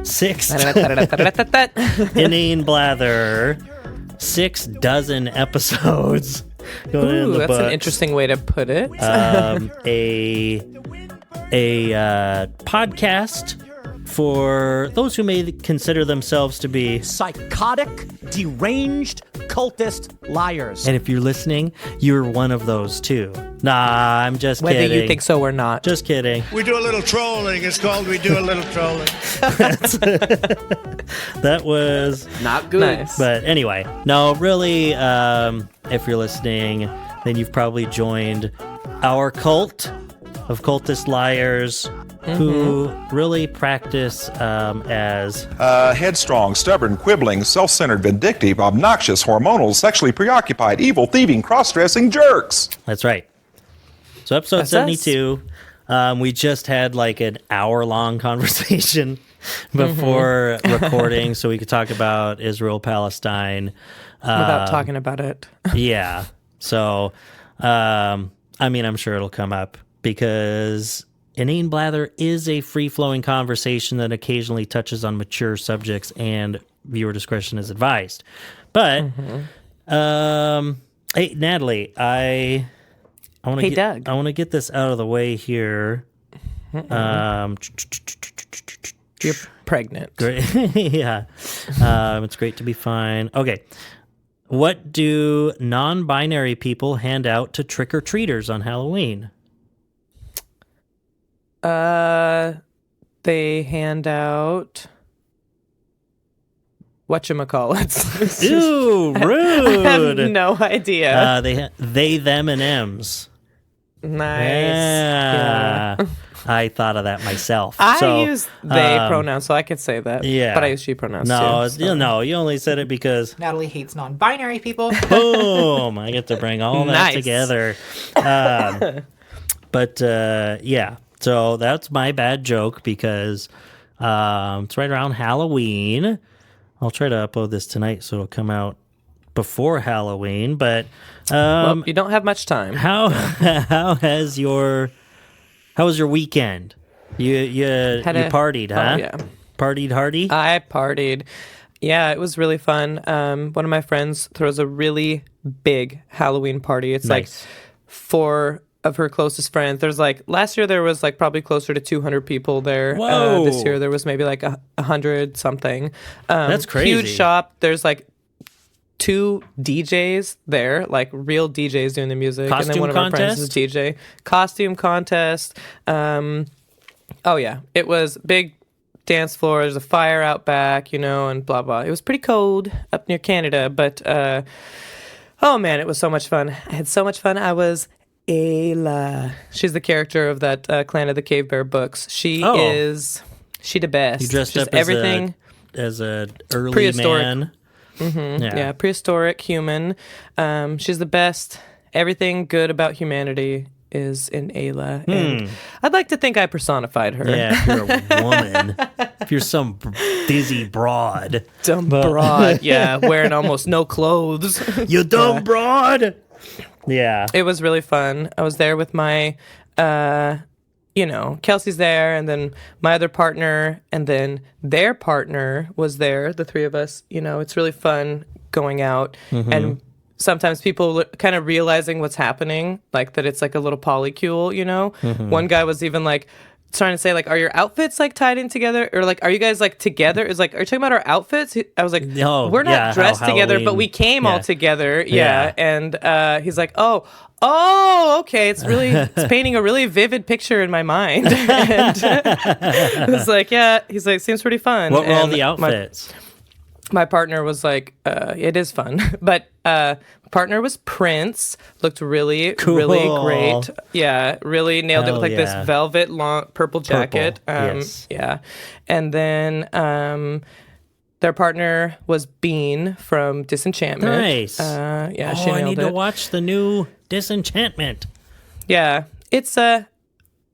6 Inane Blather, 6 dozen episodes going in the that's books. an interesting way to put it. A podcast for those who may consider themselves to be psychotic, deranged, cultist liars. And if you're listening, you're one of those too. Nah, I'm just Whether kidding. you think so or not. Just kidding. We do a little trolling. It's called We Do a Little Trolling. That was not good. Nice. But anyway, no, really, if you're listening, then you've probably joined our cult of cultist liars who really practice as headstrong, stubborn, quibbling, self-centered, vindictive, obnoxious, hormonal, sexually preoccupied, evil, thieving, cross-dressing jerks. That's right. So episode That's 72, we just had like an hour-long conversation before recording so we could talk about Israel, Palestine. Without talking about it. Yeah. So, I mean, I'm sure it'll come up because Inane Blather is a free-flowing conversation that occasionally touches on mature subjects, and viewer discretion is advised. But, hey, Natalie, I want to Doug. I want to get this out of the way here. You're pregnant. Great. Yeah. It's great to be fine. Okay. What do non-binary people hand out to trick-or-treaters on Halloween? They hand out whatchamacallits. Ooh, rude. I have no idea. They, them, and M's. Nice. Yeah. I thought of that myself. I use they pronouns, so I could say that. Yeah. But I use she pronouns No, too. So. no, you only said it because Natalie hates non-binary people. boom, I get to bring all that Nice. together. But yeah, so that's my bad joke because it's right around Halloween. I'll try to upload this tonight so it'll come out before Halloween. But Well, you don't have much time. how was your weekend? You partied, huh? Oh, yeah. Partied hardy? I partied. Yeah, it was really fun. One of my friends throws a really big Halloween party. It's like Nice. 4 of her closest friends. There's like, last year there was like probably closer to 200 people there. Whoa. This year there was maybe like 100 something. That's crazy. Huge shop. There's like 2 DJs there, like real DJs doing the music. Costume and then one of our friends is contest? DJ. Costume contest. Oh yeah, it was big dance floor. There's a fire out back, and blah blah. It was pretty cold up near Canada, but oh man, it was so much fun. I had so much fun. I was Ayla. She's the character of that Clan of the Cave Bear books. She the best. You dressed She's up everything. as a early Prehistoric. man. Yeah, prehistoric human. She's the best. Everything good about humanity is in Ayla. And I'd like to think I personified her. Yeah, if you're a woman. If you're some dizzy broad. Dumb broad. Yeah, wearing almost no clothes. You dumb broad! Yeah. It was really fun. I was there with my, Kelsey's there, and then my other partner, and then their partner was there, the 3 of us. It's really fun going out. And sometimes people kind of realizing what's happening, like that it's like a little polycule, One guy was even like trying to say, like, are your outfits like tied in together? Or like, are you guys like together? It's like, are you talking about our outfits? I was like, we're not dressed together, but we came all together. Yeah. And he's like, oh, okay. It's painting a really vivid picture in my mind. And I was like, yeah. He's like, seems pretty fun. What were all the outfits? My partner was like, it is fun. But partner was Prince. Looked really, Cool. really great. Yeah, really nailed it Hell with like this velvet long purple jacket. Yes. Yeah. And then their partner was Bean from Disenchantment. Nice. She I nailed need it. to watch the new Disenchantment. Yeah. It's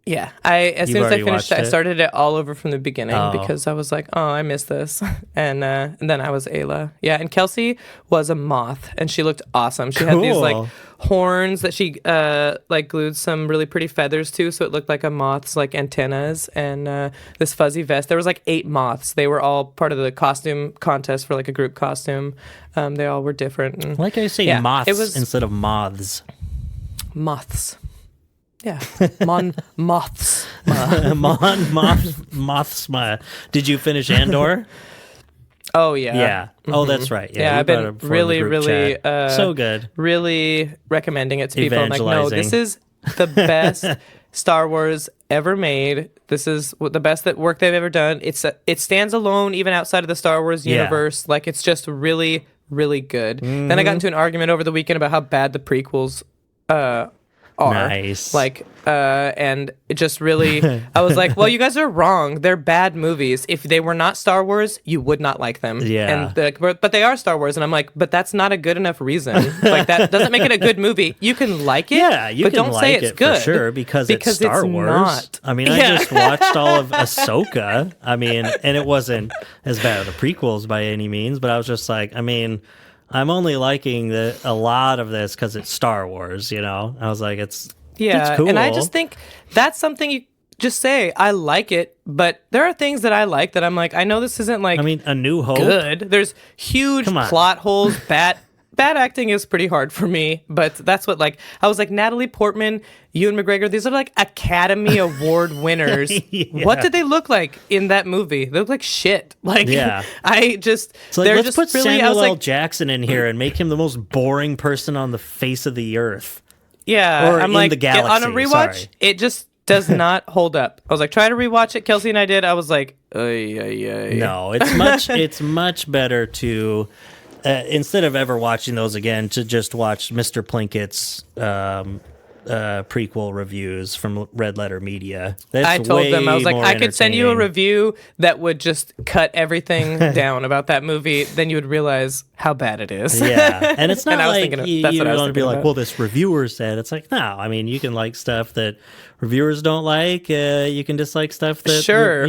Yeah, as You've soon as I already finished watched it, I it? started it all over from the beginning Oh. because I was like, oh, I missed this, and then I was Ayla. Yeah, and Kelsey was a moth, and she looked awesome. She had these like Cool. horns that she like glued some really pretty feathers to, so it looked like a moth's like antennas, and this fuzzy vest. There was like 8 moths. They were all part of the costume contest for like a group costume. They all were different. And, Like I say, yeah, moths it was instead of moths. moths. Yeah, moths. Moths. Did you finish Andor? Oh yeah. Yeah. Oh, that's right. Yeah, Yeah, you I've brought been it before in the really, group really, chat. So good. really recommending it to people. I'm like, no, Evangelizing. this is the best Star Wars ever made. This is the best work they've ever done. It stands alone even outside of the Star Wars Yeah. universe. Like, it's just really, really good. Then I Mm-hmm. got into an argument over the weekend about how bad the prequels are. Nice. Like, and it just really, I was like, well, you guys are wrong. They're bad movies. If they were not Star Wars, you would not like them. Yeah. And they're like, but they are Star Wars. And I'm like, but that's not a good enough reason. Like, that doesn't make it a good movie. You can like it, Yeah, you but can don't like say it's it good. for sure because it's Star Wars. Not. I mean, I Yeah. just watched all of Ahsoka. I mean, and it wasn't as bad as the prequels by any means, but I was just like, I mean, I'm only liking a lot of this because it's Star Wars. You know, I was like, it's Yeah, and I just think that's something you just say, I like it, but there are things that I like that I'm like, I know this isn't like I mean, A New Hope. good. There's huge Come on. plot holes. Bad acting is pretty hard for me, but that's what, like, I was like, Natalie Portman, Ewan McGregor, these are like Academy Award winners. Yeah. What did they look like in that movie? They look like shit. Like, Yeah. So Like, they're let's just put really, I Samuel was L. like, Jackson in here and make him the most boring person on the face of the earth. yeah, or I'm in like, the galaxy, on a rewatch, sorry. it just does not hold up. I was like, try to rewatch it. Kelsey and I did. I was like, ay. No, it's much better to instead of ever watching those again, to just watch Mr. Plinkett's prequel reviews from Red Letter Media. That's I told them, I was like, more I could send you a entertaining. review that would just cut everything down about that movie. Then you would realize how bad it is. Yeah, and it's not And I was like thinking of- you that's what I was want to be thinking like, about. well, this reviewer said. It's like, no, I mean, you can like stuff that reviewers don't like. You can dislike stuff that Sure,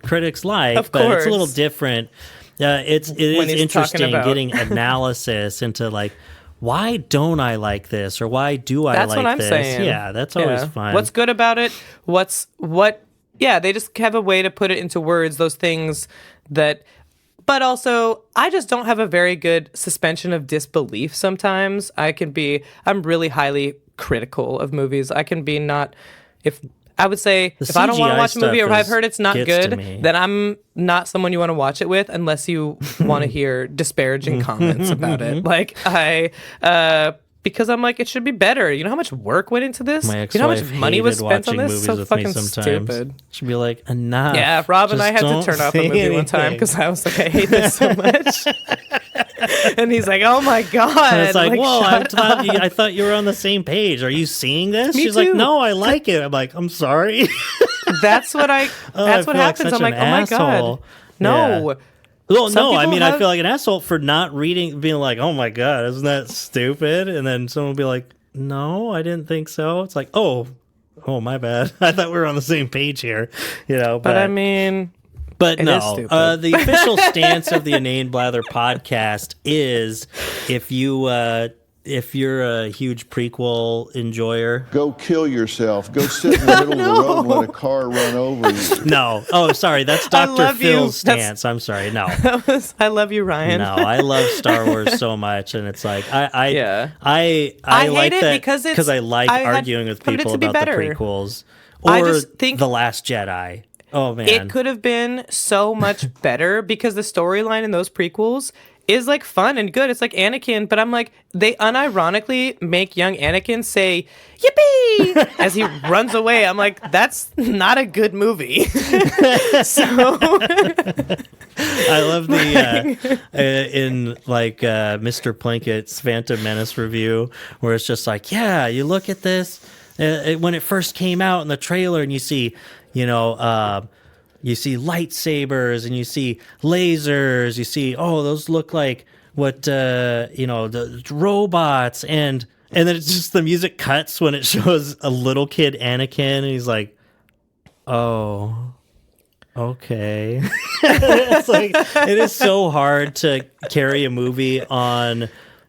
critics like. Of but it's a little course. different. It When is he's talking interesting about- getting analysis into like, why don't I like this, or why do I That's like what I'm this? saying. Yeah, that's always Yeah. fun. What's good about it? Yeah, they just have a way to put it into words, those things that. But also, I just don't have a very good suspension of disbelief sometimes. I'm really highly critical of movies. I can be I would say, The if I don't want to CGI watch a movie or if stuff I've heard it's not gets to good, me. then I'm not someone you want to watch it with unless you want to hear disparaging comments about it. Like, because I'm like, it should be better. You know how much work went into this? My You know how ex-wife much money was hated spent on watching this? movies So with me fucking sometimes. stupid. She'd be like, enough. Yeah, Rob and I Just had to don't turn off a say movie one time anything. because I was like, I hate this so much. And he's like, oh my God. And it's like, whoa, shut I thought you were on the same page. Are you seeing this? Me She's like, too. no, I like it. I'm like, I'm sorry. That's what I that's what feel like happens. such I'm like, an oh my asshole. God. No. Yeah. Well, Some no, I people mean, I have- feel like an asshole for not reading, being like, oh my God, isn't that stupid? And then someone will be like, no, I didn't think so. It's like, oh, my bad. I thought we were on the same page here, But I mean, But It is no, stupid. the official stance of the Inane Blather podcast is if you're a huge prequel enjoyer. Go kill yourself. Go sit in the middle of the road and let a car run over you. No. Oh, sorry. That's I Dr. love you. Phil's That's- stance. I'm sorry. No. I love you, Ryan. No, I love Star Wars so much, and it's like I I like hate it that because I like I had arguing with wanted it people to be about the better. prequels I or just think- the Last Jedi. Oh man, It could have been so much better because the storyline in those prequels is like fun and good. It's like Anakin, but I'm like, they unironically make young Anakin say "Yippee" as he runs away. I'm like, that's not a good movie. So I love the in like Mr. Plinkett's Phantom Menace review where it's just like, yeah, you look at this when it first came out in the trailer, and you see, you see lightsabers and you see lasers. You see, those look like what the robots, and then it's just the music cuts when it shows a little kid Anakin, and he's like, Oh, okay. It's like it is so hard to carry a movie on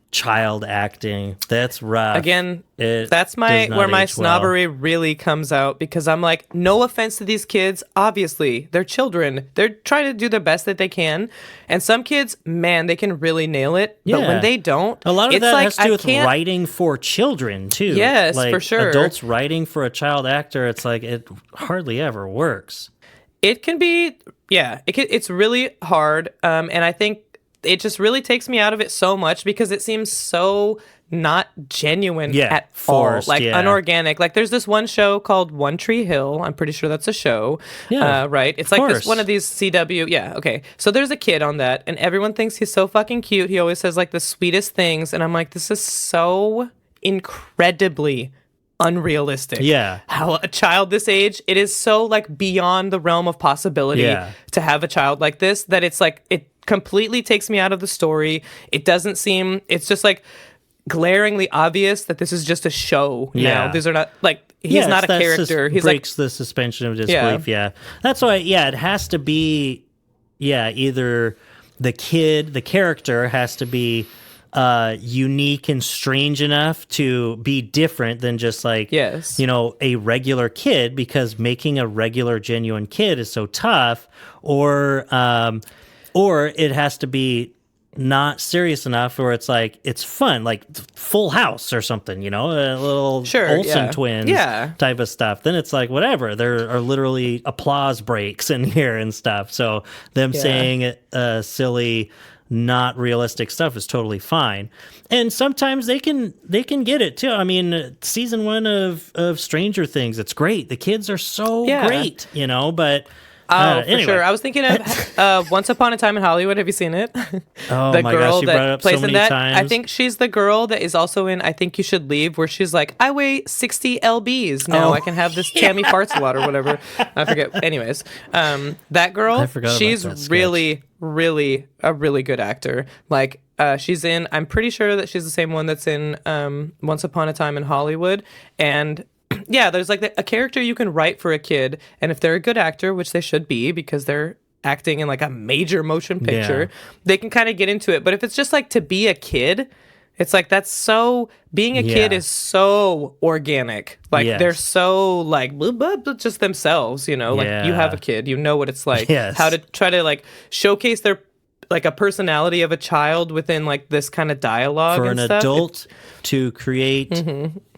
child acting. That's rough. Again, It that's does not where my age well. snobbery really comes out, because I'm like, no offense to these kids, obviously they're children, they're trying to do the best that they can, and some kids, man, they can really nail it. But Yeah. when they don't, A lot of it's that like, has to do I with can't- writing for children too. Yes, like, for sure. Adults writing for a child actor, it's like it hardly ever works. It can be, yeah, it's really hard, and I think it just really takes me out of it so much, because it seems so not genuine Yeah, at forced, all, like yeah. unorganic. Like there's this one show called One Tree Hill. I'm pretty sure that's a show. Yeah, right. It's like this course. one of these CW. Yeah, okay. So there's a kid on that, and everyone thinks he's so fucking cute. He always says like the sweetest things, and I'm like, this is so incredibly unrealistic. Yeah. How a child this age, it is so like beyond the realm of possibility Yeah. to have a child like this, that it's like it completely takes me out of the story. It doesn't seem, it's just like glaringly obvious that this is just a show Yeah. now. These are not like, he's not a character. He's like, breaks the suspension of disbelief. Yeah. That's why. Yeah, it has to be. Yeah, either the character has to be unique and strange enough to be different than just like Yes. a regular kid, because making a regular genuine kid is so tough, or it has to be not serious enough where it's like it's fun, like Full House or something, a little Sure, Olsen yeah. twins Yeah. type of stuff. Then it's like whatever. There are literally applause breaks in here and stuff. So them Yeah. saying silly, not realistic stuff is totally fine. And sometimes they can get it too. I mean, season 1 of Stranger Things, it's great. The kids are so Yeah. great, but oh, for anyway. sure. I was thinking of Once Upon a Time in Hollywood. Have you seen it? Oh The my girl gosh, you that brought it up plays so in many that. times. I think she's the girl that is also in I Think You Should Leave, where she's like, I weigh 60 lbs now. Oh, I can have this Tammy farts a lot or whatever. I forget. Anyways, that girl, I forgot about she's that sketch. really, really a really good actor. Like, she's in, I'm pretty sure that she's the same one that's in Once Upon a Time in Hollywood. And yeah, there's like a character you can write for a kid, and if they're a good actor, which they should be because they're acting in like a major motion picture, Yeah. they can kind of get into it. But if it's just like to be a kid, it's like that's so, being a kid Yeah. is so organic. Like Yes. they're so like blah, blah, blah, just themselves, like you have a kid, you know what it's like. Yes. How to try to like showcase their like a personality of a child within like this kind of dialogue For and an stuff. adult to create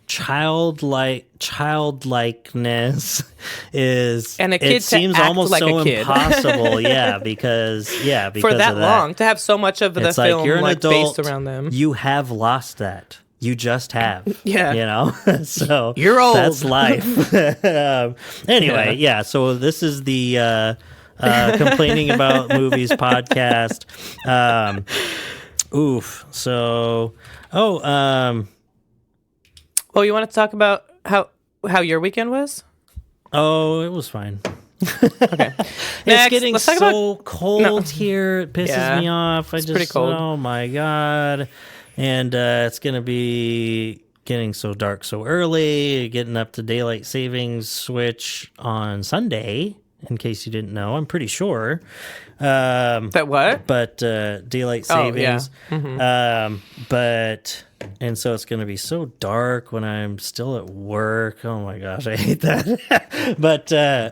childlikeness is, And a kid it to seems act almost like so a kid. impossible. because for that of long to have so much of the It's like film you're an like adult, based around them. you have lost that. You just have. Yeah. So You're old. That's life. Anyway, yeah. So this is the complaining about movies podcast. So, Oh, you want to talk about how your weekend was? it was fine. Okay. It's Next, getting let's talk so about cold here. It pisses Yeah, me off. it's pretty cold. Oh my God. And it's going to be getting so dark so early, getting up to daylight savings switch on Sunday, in case you didn't know. I'm pretty sure. that what? But daylight Oh, yeah. savings. And so it's going to be so dark when I'm still at work. Oh my gosh, I hate that. But Yeah.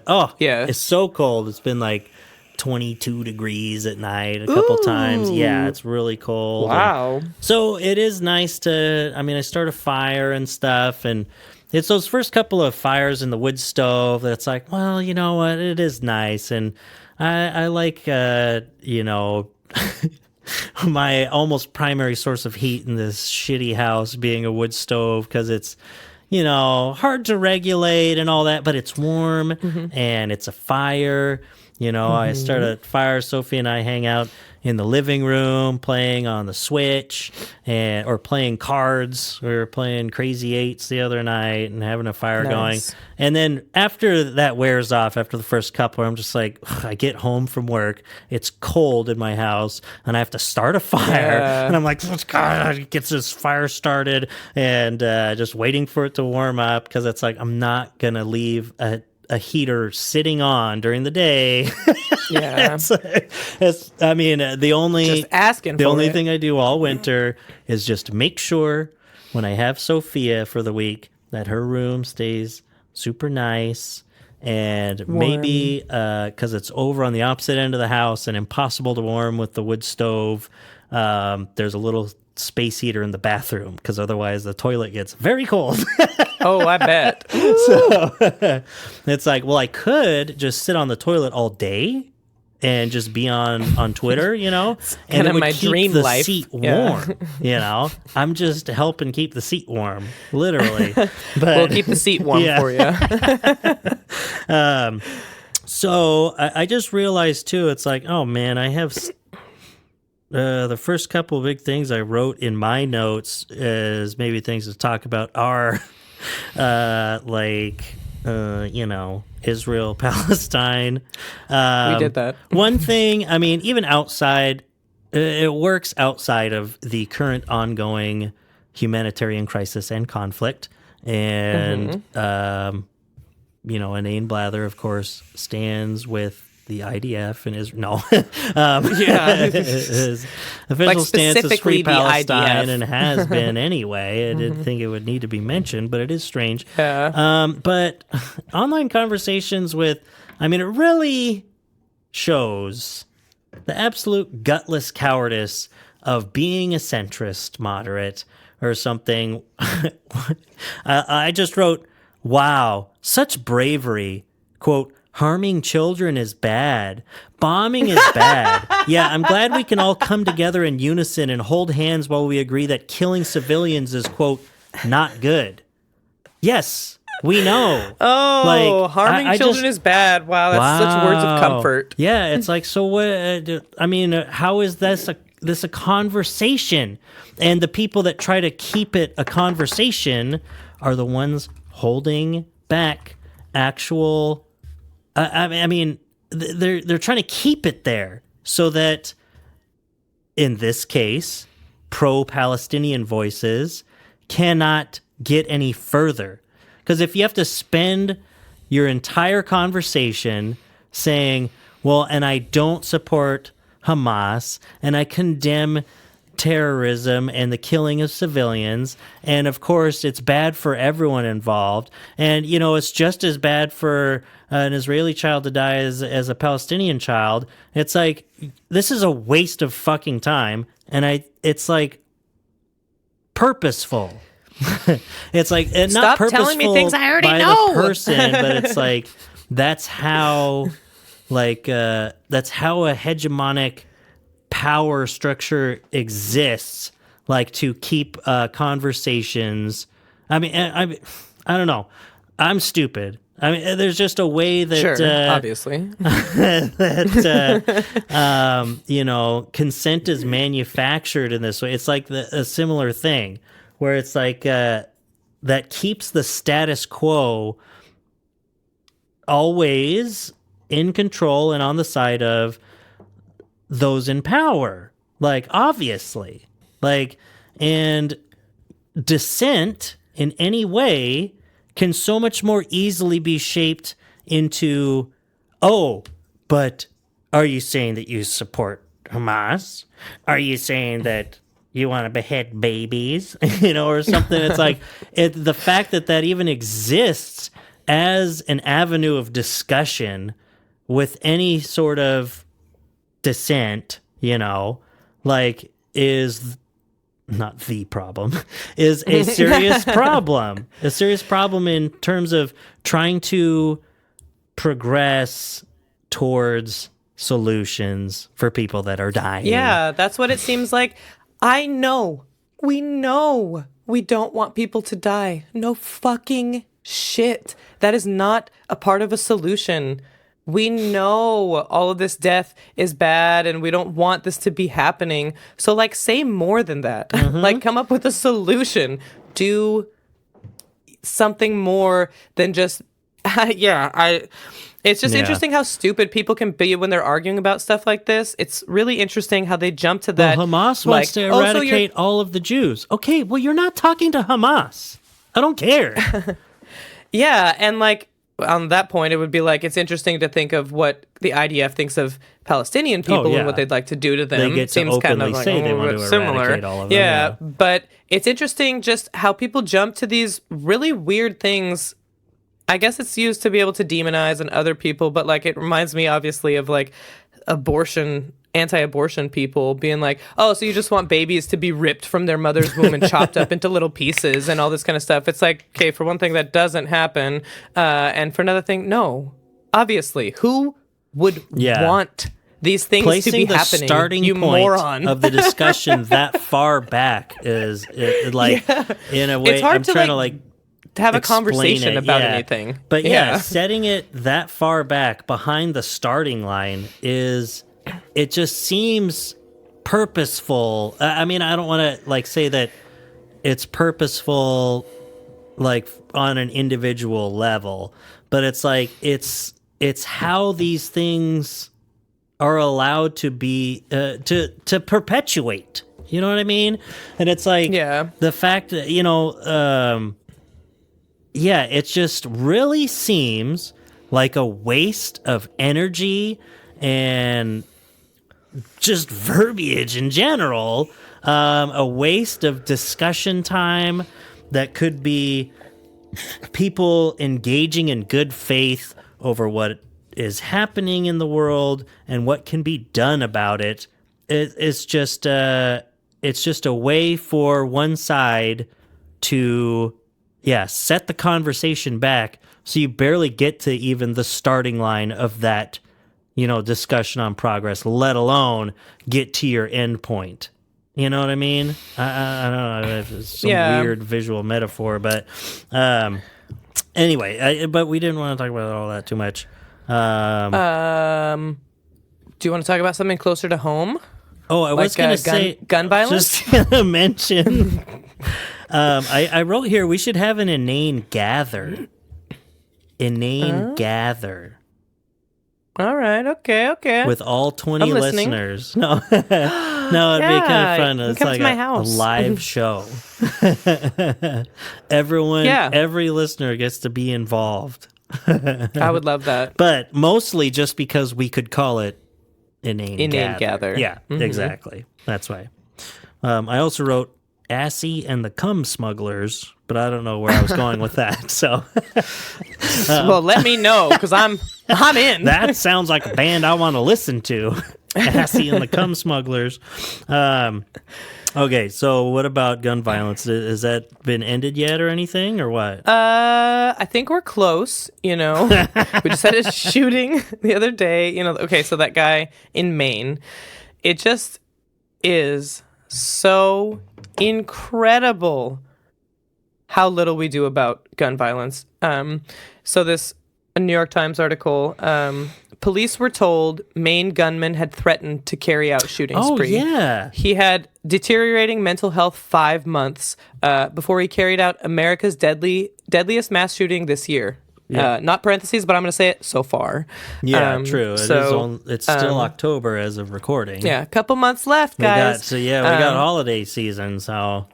it's so cold. It's been like 22 degrees at night a couple times. Yeah, it's really cold. Wow. So it is nice to, I start a fire and stuff, and it's those first couple of fires in the wood stove that's like, well, you know what, it is nice. And I like, my almost primary source of heat in this shitty house being a wood stove, because it's, hard to regulate and all that, but it's warm and it's a fire. I start a fire. Sophie and I hang out in the living room playing on the Switch or playing cards. We were playing Crazy Eights the other night and having a fire going. And then after that wears off, after the first couple, I'm just like, I get home from work. It's cold in my house and I have to start a fire. Yeah. And I'm like, God, gets this fire started and just waiting for it to warm up, because it's like I'm not going to leave a a heater sitting on during the day. Yeah. I mean, the only Just asking the for only it. thing I do all winter is just make sure when I have Sophia for the week that her room stays super nice. And maybe because it's over on the opposite end of the house and impossible to warm with the wood stove, there's a little space heater in the bathroom because otherwise the toilet gets very cold. Oh, I bet. So it's like, well, I could just sit on the toilet all day and just be on Twitter, and kinda it would my keep dream the life. seat Yeah. warm. I'm just helping keep the seat warm, literally. But We'll keep the seat warm Yeah. for you. So I just realized too, it's like, oh man, I have the first couple of big things I wrote in my notes as maybe things to talk about are Israel, Palestine. We did that. One thing, I mean, even outside, it works outside of the current ongoing humanitarian crisis and conflict. And, Inane Blather, of course, stands with the IDF and Israel. No. His official stance is specifically free the Palestine IDF. and has been anyway. I didn't think it would need to be mentioned, but it is strange. Yeah. But online conversations it really shows the absolute gutless cowardice of being a centrist moderate or something. I just wrote, wow, such bravery. Quote, harming children is bad. Bombing is bad. Yeah, I'm glad we can all come together in unison and hold hands while we agree that killing civilians is, quote, not good. Yes, we know. Oh, harming children is bad. Wow, that's such words of comfort. Yeah, it's like, so what? How is this a conversation? And the people that try to keep it a conversation are the ones holding back actual. They're trying to keep it there so that, in this case, pro-Palestinian voices cannot get any further. Because if you have to spend your entire conversation saying, well, and I don't support Hamas, and I condemn terrorism and the killing of civilians, and of course it's bad for everyone involved, and it's just as bad for an Israeli child to die as a Palestinian child. It's like, this is a waste of fucking time, and it's like purposeful. It's like not Stop purposeful telling me things I already by know. the person, but it's like that's how a hegemonic power structure exists, like to keep conversations. I don't know. I'm stupid. There's just a way that Sure, obviously. consent is manufactured in this way. It's like a similar thing where it's like that keeps the status quo always in control and on the side of those in power, like, obviously, and dissent in any way can so much more easily be shaped into, oh, but are you saying that you support Hamas? Are you saying that you want to behead babies, or something? It's like the fact that even exists as an avenue of discussion with any sort of dissent, is not the problem, is a serious problem. A serious problem in terms of trying to progress towards solutions for people that are dying. Yeah, that's what it seems like. We know we don't want people to die. No fucking shit. That is not a part of a solution. We know all of this death is bad and we don't want this to be happening. So, say more than that. Come up with a solution. Do something more than just, it's just interesting how stupid people can be when they're arguing about stuff like this. It's really interesting how they jump to that. Well, Hamas wants to eradicate all of the Jews. Okay, well, you're not talking to Hamas. I don't care. Yeah, and on that point, it would be like, it's interesting to think of what the IDF thinks of Palestinian people yeah. and what they'd like to do to them. They get to Seems kind of openly like say they want to similar. eradicate all of them, Yeah, yeah. but it's interesting just how people jump to these really weird things. I guess it's used to be able to demonize and other people, but like it reminds me obviously of like anti-abortion people being like, oh, so you just want babies to be ripped from their mother's womb and chopped up into little pieces and all this kind of stuff. It's like, okay, for one thing, that doesn't happen. And for another thing, no. Obviously, who would want these things Placing to be the happening? starting You point moron. of the discussion that far back is in a way. It's hard I'm to, trying like, to have a explain conversation it, about yeah. anything. But yeah, setting it that far back behind the starting line it just seems purposeful. I mean, I don't want to like say that it's purposeful like on an individual level, but it's like it's how these things are allowed to be to perpetuate. You know what I mean? And it's like the fact that it just really seems like a waste of energy and just verbiage in general, a waste of discussion time that could be people engaging in good faith over what is happening in the world and what can be done about it. It's just a way for one side to set the conversation back so you barely get to even the starting line of that discussion on progress, let alone get to your end point. You know what I mean? I don't know if it's some weird visual metaphor, but anyway, but we didn't want to talk about all that too much. Do you want to talk about something closer to home? Oh, I was going to say gun violence. Just going to mention. I wrote here we should have an inane gather. Gather. All right. Okay. With all 20 listeners. No, it'd be kind of fun. It's come like to my a house. live show. Every listener gets to be involved. I would love that. But mostly just because we could call it Inane Gather. Yeah, exactly. That's why. I also wrote Assy and the Cum Smugglers, but I don't know where I was going with that. So, well, let me know because I'm in. That sounds like a band I want to listen to. Assy and the Cum Smugglers. Okay, so what about gun violence? Has that been ended yet or anything, or what? I think we're close, We just had a shooting the other day, Okay, so that guy in Maine, it just is so incredible how little we do about gun violence. So this New York Times article, police were told Maine gunman had threatened to carry out shooting spree. Oh, yeah. He had deteriorating mental health 5 months before he carried out America's deadliest mass shooting this year. Yeah. Not parentheses, but I'm going to say it so far. Yeah, true. So, it's still October as of recording. Yeah, a couple months left, guys. We got holiday season, so...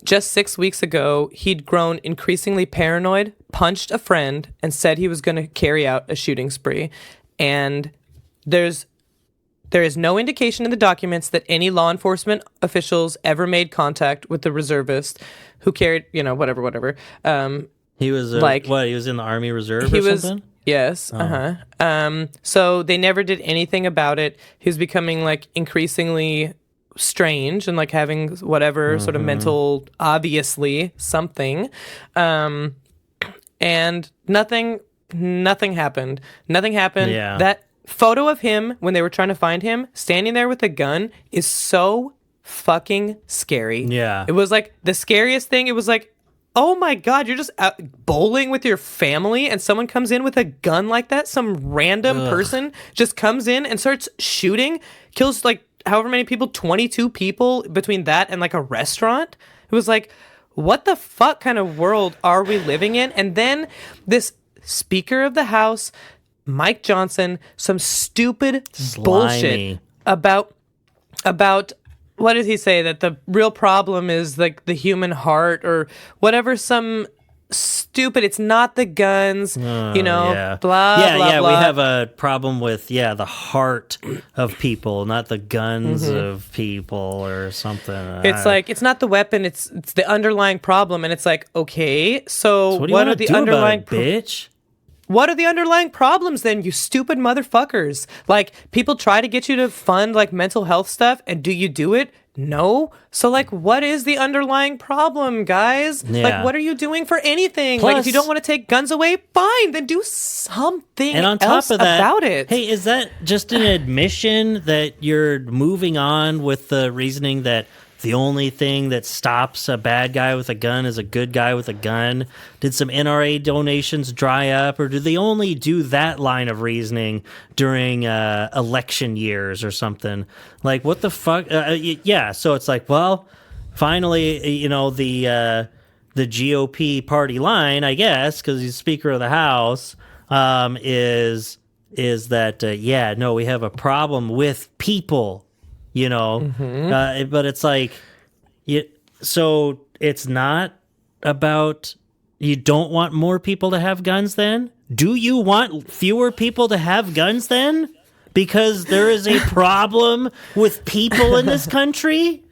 Just 6 weeks ago, he'd grown increasingly paranoid, punched a friend, and said he was going to carry out a shooting spree. And there is no indication in the documents that any law enforcement officials ever made contact with the reservist who carried, whatever. He was he was in the Army Reserve or something? Yes. So they never did anything about it. He was becoming like increasingly strange and like having whatever sort of mental, obviously something, and nothing happened. Yeah. That photo of him when they were trying to find him standing there with a gun is so fucking scary. Yeah. It was like the scariest thing. It was like, oh my God, you're just out bowling with your family and someone comes in with a gun like that. Some random person just comes in and starts shooting, kills like however many people, 22 people between that and like a restaurant. It was like, what the fuck kind of world are we living in? And then this Speaker of the House, Mike Johnson, some stupid bullshit about what did he say? That the real problem is like the human heart or whatever, some stupid. It's not the guns, blah, yeah, blah, yeah. blah. We have a problem with the heart of people, not the guns of people or something. It's like it's not the weapon. It's the underlying problem, and it's like, okay, so what do you what want are to the do underlying about it, bitch? What are the underlying problems then, you stupid motherfuckers? Like, people try to get you to fund like mental health stuff, and do you do it? No. So like, what is the underlying problem, guys? Yeah. Like, what are you doing for anything? Plus, like, if you don't want to take guns away, fine, then do something and on top else of that, about it. Hey, is that just an admission that you're moving on with the reasoning that the only thing that stops a bad guy with a gun is a good guy with a gun? Did some NRA donations dry up, or do they only do that line of reasoning during election years or something? Like, what the fuck? Yeah, so it's like, well, finally, the GOP party line, I guess, because he's Speaker of the House, is that, no, we have a problem with people. But it's like, so it's not about, you don't want more people to have guns then? Do you want fewer people to have guns then? Because there is a problem with people in this country?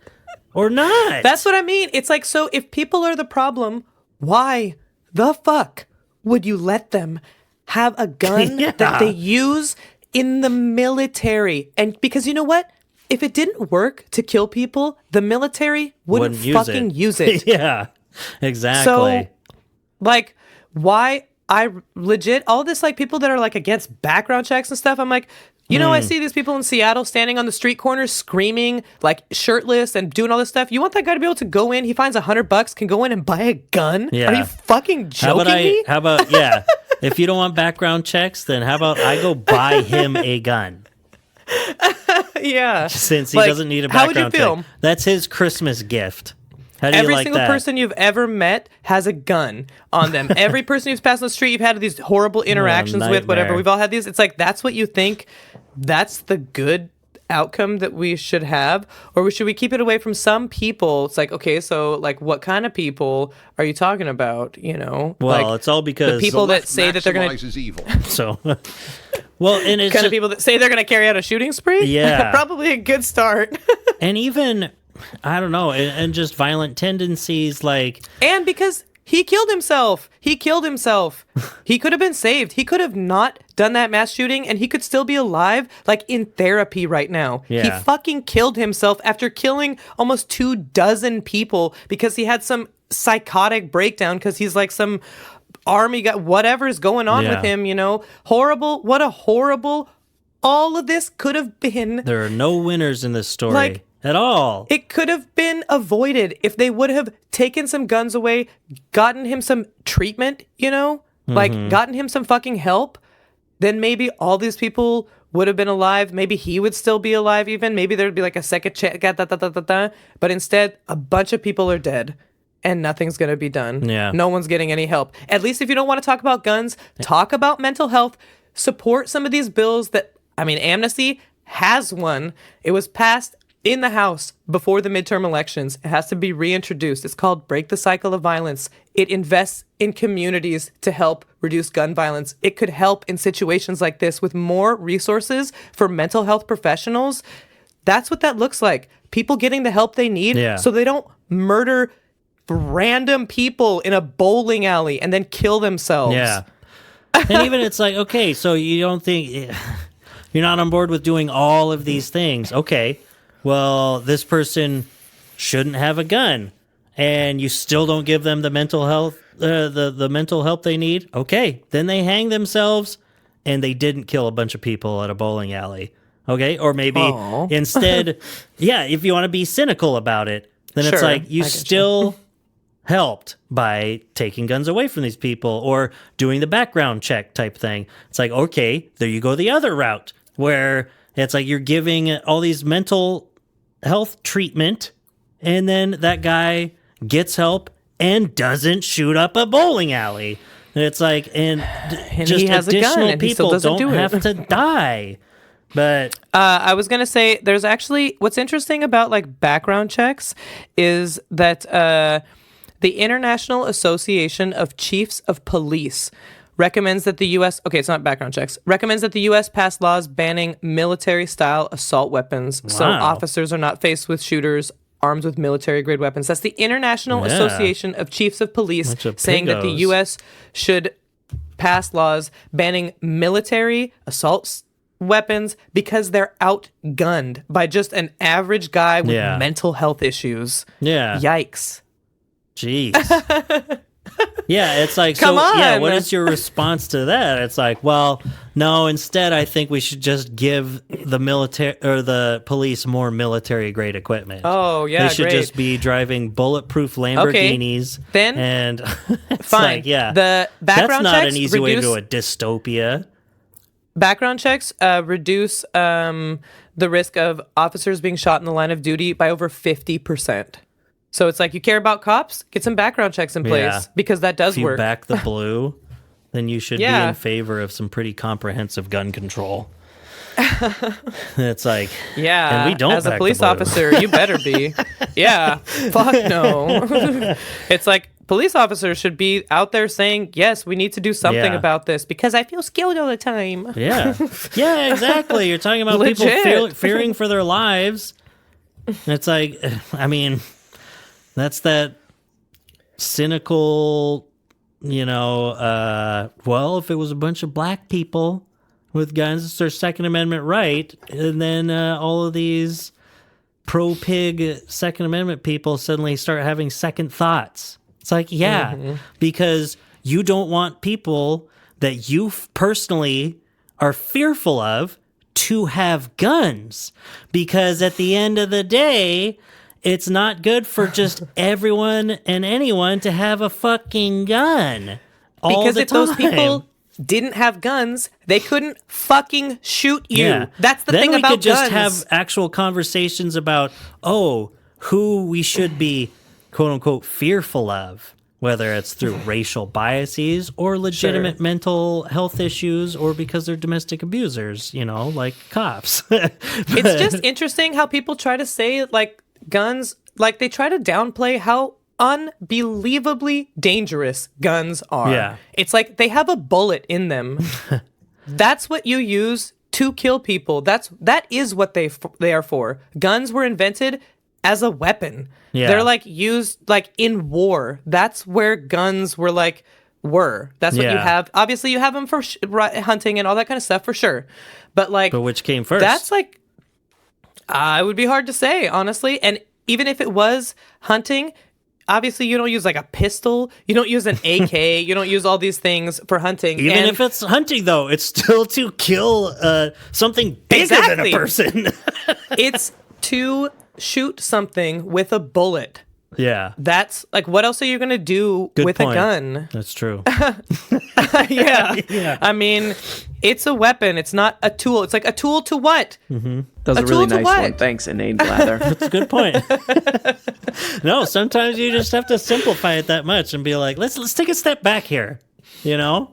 Or not? That's what I mean. It's like, so if people are the problem, why the fuck would you let them have a gun that they use in the military? And because you know what? If it didn't work to kill people, the military wouldn't fucking use it. Yeah, exactly. So, like, why all this, like, people that are, like, against background checks and stuff, I'm like, I see these people in Seattle standing on the street corners screaming, like, shirtless and doing all this stuff. You want that guy to be able to go in, he finds $100, can go in and buy a gun? Yeah. Are you fucking joking me? How about, if you don't want background checks, then how about I go buy him a gun? Yeah. Since he Like, doesn't need a how would you background feel? check. That's his Christmas gift. How do you Every like single that? person you've ever met has a gun on them. Every person who's passed on the street, you've had these horrible interactions with, whatever. nightmare. We've all had these. It's like, that's what you think. That's the good outcome that we should have, or should we keep it away from some people? It's like, okay, so like, what kind of people are you talking about? Well, like, it's all because the people that say that they're going to evil. So, well, and it's kind of just, people that say they're going to carry out a shooting spree. Yeah. Probably a good start. and even I don't know, and just violent tendencies, like, And because he killed himself. He killed himself. He could have been saved. He could have not done that mass shooting, and he could still be alive, like in therapy right now. Yeah. He fucking killed himself after killing almost 24 people because he had some psychotic breakdown because he's like some army guy, whatever's going on with him, Horrible. What a horrible. All of this could have been. there are no winners in this story. Like, at all. It could have been avoided if they would have taken some guns away, gotten him some treatment, like gotten him some fucking help. Then maybe all these people would have been alive. Maybe he would still be alive even. Maybe there'd be like a second chance. But instead, a bunch of people are dead and nothing's going to be done. Yeah. No one's getting any help. At least if you don't want to talk about guns, talk about mental health. Support some of these bills Amnesty has one. It was passed in the House before the midterm elections. It has to be reintroduced. It's called Break the Cycle of Violence. It invests in communities to help reduce gun violence. It could help in situations like this with more resources for mental health professionals. That's what that looks like. People getting the help they need so they don't murder random people in a bowling alley and then kill themselves. Yeah. And even it's like, okay, so you don't think you're not on board with doing all of these things. Okay. Well, this person shouldn't have a gun, and you still don't give them the mental health, the mental help they need. Okay, then they hang themselves, and they didn't kill a bunch of people at a bowling alley. Okay, or maybe instead, if you want to be cynical about it, then it's like you still helped by taking guns away from these people or doing the background check type thing. It's like, okay, there you go the other route where it's like you're giving all these mental health treatment, and then that guy gets help and doesn't shoot up a bowling alley. And it's like, and just he has a gun additional and he still people doesn't don't do it. have to die. But I was going to say, there's actually, what's interesting about like background checks is that The International Association of Chiefs of Police recommends that the U.S. Okay, it's not background checks. Recommends that the U.S. pass laws banning military-style assault weapons, so Wow. officers are not faced with shooters armed with military-grade weapons. That's the International Yeah. Association of Chiefs of Police Bunch of saying that the pingos. U.S. should pass laws banning military assault weapons because they're outgunned by just an average guy with Yeah. mental health issues. Yeah. Yikes. Jeez. Yeah, it's like, Come so, yeah, on. what is your response to that? It's like, well, no, instead, I think we should just give the military or the police more military grade equipment. Oh, yeah, They should great. just be driving bulletproof Lamborghinis. Then, and it's fine. like, yeah, The background that's not checks an easy way to reduce- do a dystopia. Background checks reduce the risk of officers being shot in the line of duty by over 50%. So it's like, you care about cops? Get some background checks in place Yeah. because that does If you work. back the blue, then you should be Yeah. in favor of some pretty comprehensive gun control. It's like, Yeah, and we don't as a back the police blue. officer, you better be. Yeah, fuck no. It's like, police officers should be out there saying, yes, we need to do something Yeah. about this because I feel scared all the time. Yeah. Yeah, exactly. You're talking about people Legit. fearing for their lives. And it's like, I mean, that's that cynical, well, if it was a bunch of black people with guns, it's their Second Amendment right. And then all of these pro-pig Second Amendment people suddenly start having second thoughts. It's like, yeah, because you don't want people that you personally are fearful of to have guns. Because at the end of the day, it's not good for just everyone and anyone to have a fucking gun all Because the if those time. people didn't have guns, they couldn't fucking shoot you. Yeah. That's the then thing we about could just guns. have actual conversations about, who we should be, quote unquote, fearful of, whether it's through racial biases or legitimate Sure. mental health issues or because they're domestic abusers, like cops. It's just interesting how people try to say, like, guns, like, they try to downplay how unbelievably dangerous guns are. Yeah. It's like they have a bullet in them. That's what you use to kill people. That is what they are for. Guns were invented as a weapon. Yeah. They're like used like in war. That's where guns were like were. That's what you Yeah. have. Obviously, you have them for hunting and all that kind of stuff for sure. But like, But which came first? that's like, it would be hard to say, honestly. And even if it was hunting, obviously you don't use like a pistol, you don't use an AK, you don't use all these things for hunting. Even And if it's hunting, though, it's still to kill something bigger than a Exactly. person. it's to shoot something with a bullet. Yeah, That's like, what else are you gonna do good with point. a gun? That's true. Yeah. I mean, it's a weapon. It's not a tool. It's like a tool to what? Mm-hmm. That was A a really tool to nice what? one. Thanks, Inane Blather. That's a good point. No, sometimes you just have to simplify it that much and be like, let's take a step back here. What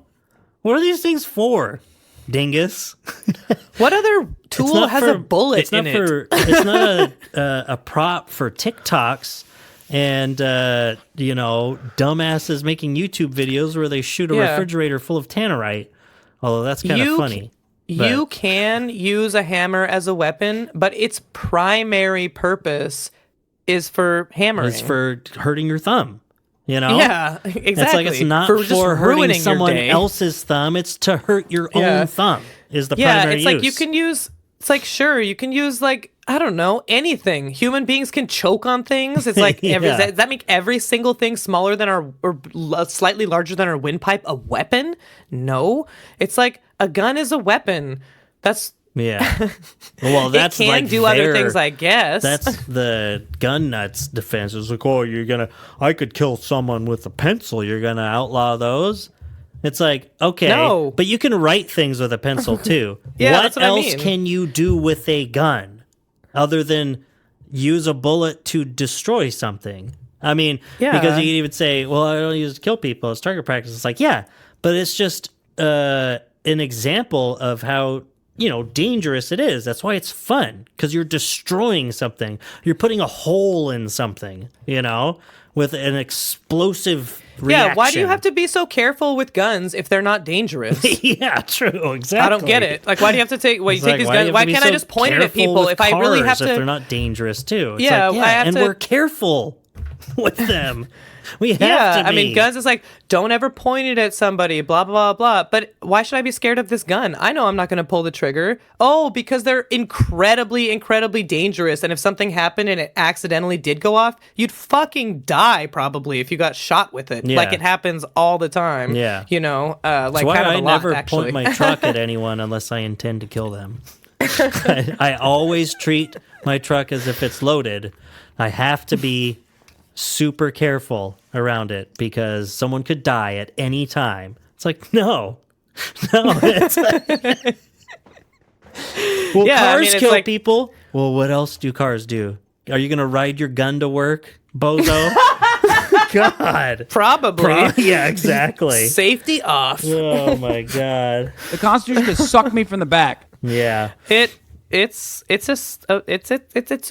are these things for? Dingus. What other tool has a bullet it's not in it? for, It's not a prop for TikToks and dumbasses making YouTube videos where they shoot a Yeah. refrigerator full of tannerite. Although that's kind of funny. You But- can use a hammer as a weapon, but its primary purpose is for hammering. It's for hurting your thumb. Yeah, exactly. It's like it's not for for, just hurting ruining your someone day. else's thumb. It's to hurt your Yeah. own thumb. Is the Yeah, primary it's like use. you can use. It's like, sure, you can use like, I don't know, anything. Human beings can choke on things. It's like Yeah. does that make every single thing smaller than slightly larger than our windpipe a weapon? No, it's like a gun is a weapon. That's Yeah. Well, that's it can like do other their- things, I guess. That's the gun nuts defense. It's like, I could kill someone with a pencil. You're gonna outlaw those. It's like, okay, No. but you can write things with a pencil too. Yeah, what that's what I else mean. can you do with a gun other than use a bullet to destroy something? I mean, Yeah. because you can even say, well, I don't use it to kill people. It's target practice. It's like, yeah, but it's just an example of how dangerous it is. That's why it's fun, because you're destroying something. You're putting a hole in something, with an explosive reaction. Yeah, why do you have to be so careful with guns if they're not dangerous? Yeah, true, exactly. I don't get it. Like, why do you have to take? Well, you It's take like, these why do you guns. have Why to be can't so I just point it at careful people with if I really have cars to? if they're not dangerous too? It's Yeah, like, I have and to- we're careful with them. We have Yeah, to I be. mean, guns is like, don't ever point it at somebody, blah, blah, blah, blah. But why should I be scared of this gun? I know I'm not going to pull the trigger. Oh, because they're incredibly, incredibly dangerous. And if something happened and it accidentally did go off, you'd fucking die probably if you got shot with it. Yeah. Like it happens all the time. Yeah. Like That's kind why of I a lot, never actually. point my truck at anyone unless I intend to kill them. I always treat my truck as if it's loaded. I have to be super careful around it because someone could die at any time. It's like, no. It's like, well, Yeah, I cars mean, it's kill like- people. Well, what else do cars do? Are you going to ride your gun to work, bozo? God. Probably. Yeah, exactly. Safety off. Oh, my God. The Constitution could suck me from the back. Yeah. It's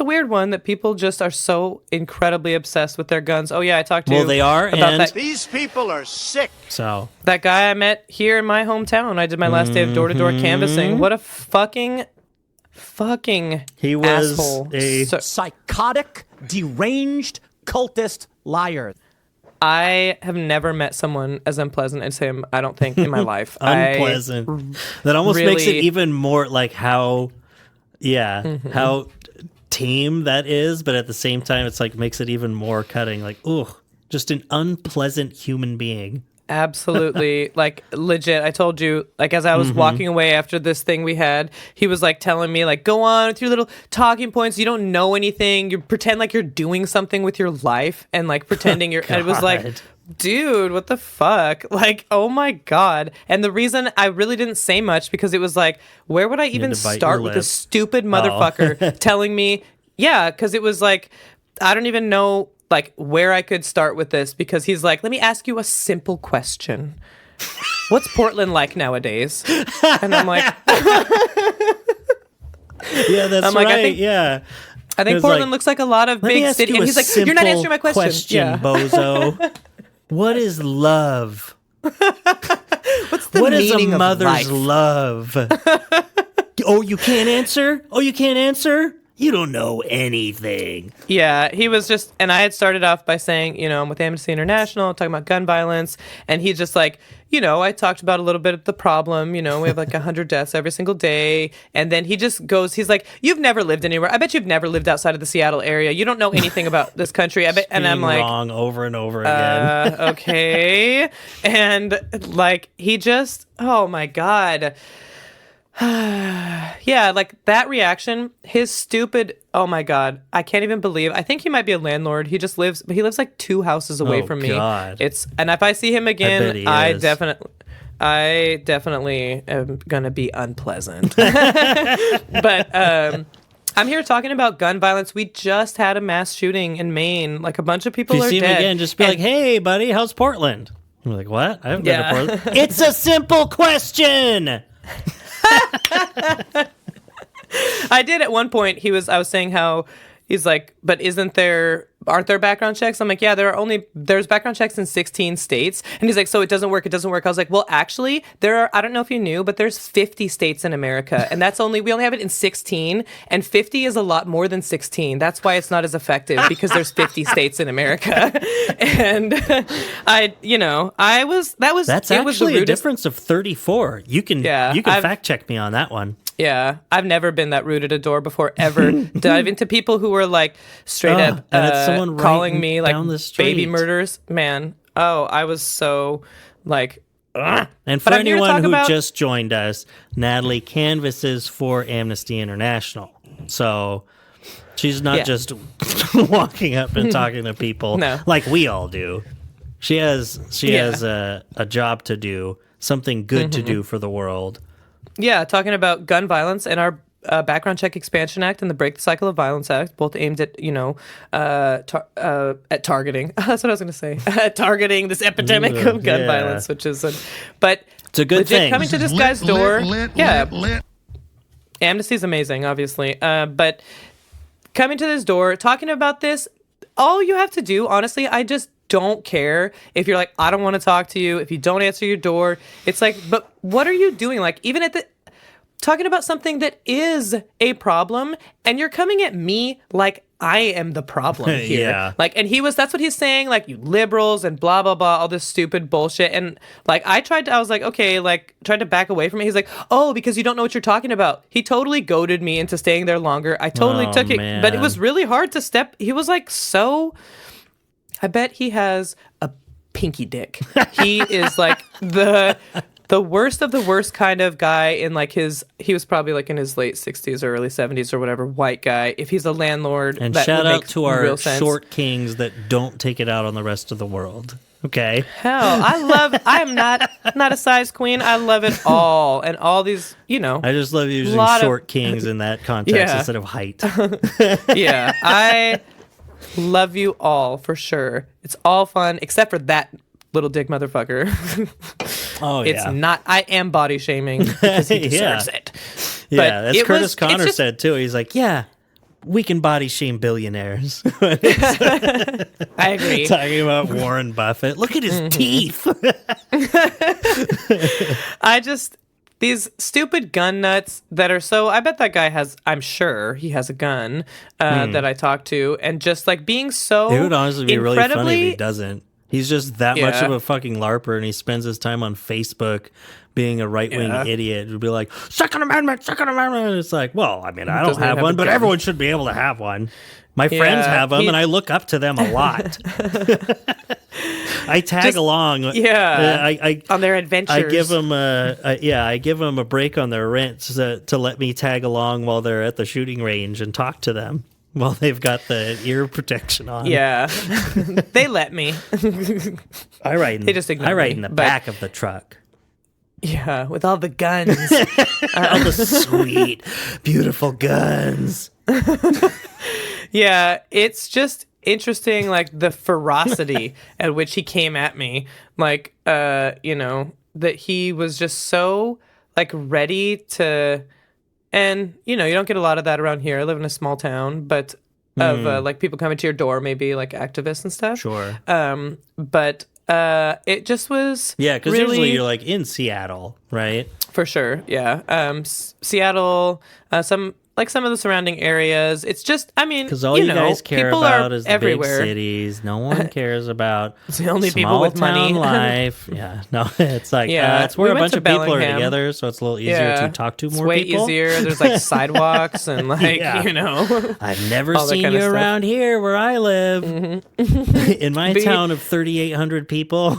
a weird one that people just are so incredibly obsessed with their guns. Oh yeah, I talked to you. Well, they are, about and- that. These people are sick. So, That guy I met here in my hometown. I did my last day of door-to-door canvassing. What a fucking he was asshole. a Psychotic, deranged, cultist liar. I have never met someone as unpleasant as him, I don't think, in my life. unpleasant. That almost makes it really- even more like how tame that is, but at the same time, it's like makes it even more cutting. Like, ooh, just an unpleasant human being. Absolutely. Like, legit, I told you, like, as I was walking away after this thing we had, he was like telling me, like, go on with your little talking points. You don't know anything. You pretend like you're doing something with your life and like pretending you're. And it was like, God. dude, what the fuck? Like, oh my God. And the reason I really didn't say much because it was like, where would I even to bite start your with lip. this stupid motherfucker telling me, yeah, because it was like, I don't even know like where I could start with this because he's like, let me ask you a simple question. What's Portland like nowadays? And I'm like, Yeah, that's I'm right. like, I think- yeah. I think It was Portland like, looks like a lot of Let me big ask city. you And a he's like, you're not answering my simple question. Yeah. bozo. What is love? What's the What is meaning a of mother's life? love? Oh, you can't answer? Oh, you can't answer? You don't know anything. Yeah, he was just, and I had started off by saying, I'm with Amnesty International, talking about gun violence, and he's just like, I talked about a little bit of the problem, we have like 100 deaths every single day, and then he just goes, he's like, you've never lived anywhere. I bet you've never lived outside of the Seattle area. You don't know anything about this country. I bet, and I'm Being like, wrong over and over again. okay, and like he just, oh my God. Yeah, like that reaction, his stupid, oh my God, I can't even believe. I think he might be a landlord. He lives like 2 houses away Oh, from me. God. And if I see him bet again, he I is. definitely am gonna be unpleasant. But I'm here talking about gun violence. We just had a mass shooting in Maine. Like a bunch of people If you are see dead. him again, just be And- like, hey, buddy, how's Portland? I'm like, what? I haven't been Yeah. to Portland. It's a simple question. I did at one point. I was saying how he's like, but aren't there background checks? I'm like, yeah, there's background checks in 16 states. And he's like, so it doesn't work. I was like, well, actually I don't know if you knew, but there's 50 states in America and we only have it in 16 and 50 is a lot more than 16. That's why it's not as effective because there's 50 states in America. And That's it was the actually a rudest- difference of 34. You can fact check me on that one. Yeah, I've never been that rude at a door before, ever. Dive into people who were like straight up and it's someone right calling me like down the street. baby murders. Man, I was so like. Ugh. And for But I'm here to anyone talk who about- just joined us, Natalie canvasses for Amnesty International. So she's not Yeah. just walking up and talking to people No. like we all do. She has a job to do, something good to do for the world. Yeah, talking about gun violence and our Background Check Expansion Act and the Break the Cycle of Violence Act, both aimed at at targeting. That's what I was going to say. At targeting this epidemic of gun yeah. violence, which is, but It's a good legit thing. coming to this guy's door. Yeah, Amnesty's amazing, obviously. But coming to this door, talking about this, all you have to do, honestly, I just don't care if you're like, I don't want to talk to you. If you don't answer your door, it's like, but what are you doing? Like, even at the talking about something that is a problem, and you're coming at me like I am the problem here. Yeah. Like, and that's what he's saying, like, you liberals and blah, blah, blah, all this stupid bullshit. And like, I was like, okay, like, tried to back away from it. He's like, oh, because you don't know what you're talking about. He totally goaded me into staying there longer. I totally took it, but it was really hard to he was like, I bet he has a pinky dick. He is like the worst of the worst kind of guy in like he was probably like in his late 60s or early 70s or whatever, white guy. If he's a landlord, And that shout would out make to our real sense. short kings that don't take it out on the rest of the world. Okay. Hell, I am not a size queen. I love it all. And all these, I just love using short kings in that context Yeah. instead of height. yeah, I love you all for sure. It's all fun except for that little dick motherfucker. Oh, It's yeah. not. I am body shaming because he deserves it. Yeah, But that's it Curtis was- Connor it's just- said too. He's like, yeah, we can body shame billionaires. I agree. Talking about Warren Buffett. Look at his teeth. These stupid gun nuts that are so. I bet that guy I'm sure he has a gun that I talked to, and just like being so. It would honestly be really funny if incredibly- he doesn't. He's just that much Yeah. of a fucking LARPer, and he spends his time on Facebook being a right-wing idiot. It'd be like, Second Amendment. And it's like, well, I mean, I don't Doesn't even have have one, a but gun. everyone should be able to have one. My friends have them, and I look up to them a lot. I tag along. Yeah. I on their adventures. I give them I give them a break on their rents to let me tag along while they're at the shooting range and talk to them while they've got the ear protection on. Yeah, they let me. I ride. They just ignore I ride me, in the but- back of the truck. Yeah, with all the guns. All the sweet, beautiful guns. Yeah, it's just interesting, like the ferocity at which he came at me. Like, that he was just so like ready to, and you don't get a lot of that around here. I live in a small town, but of like people coming to your door, maybe like activists and stuff. Sure. But it just was Yeah, because really, usually you're like in Seattle, right? for sure. Yeah. Seattle, some of the surrounding areas. It's just, I mean, Because all you guys care people about are is the everywhere. big cities. No one cares about the only people small with money. town life. Yeah, no, it's like Yeah, it's where we a went bunch to of people are Bellingham. together, so it's a little easier Yeah, to talk to it's more way people. easier. There's like sidewalks and like Yeah. I've I've never seen you around here where I live. In my town of 3,800 people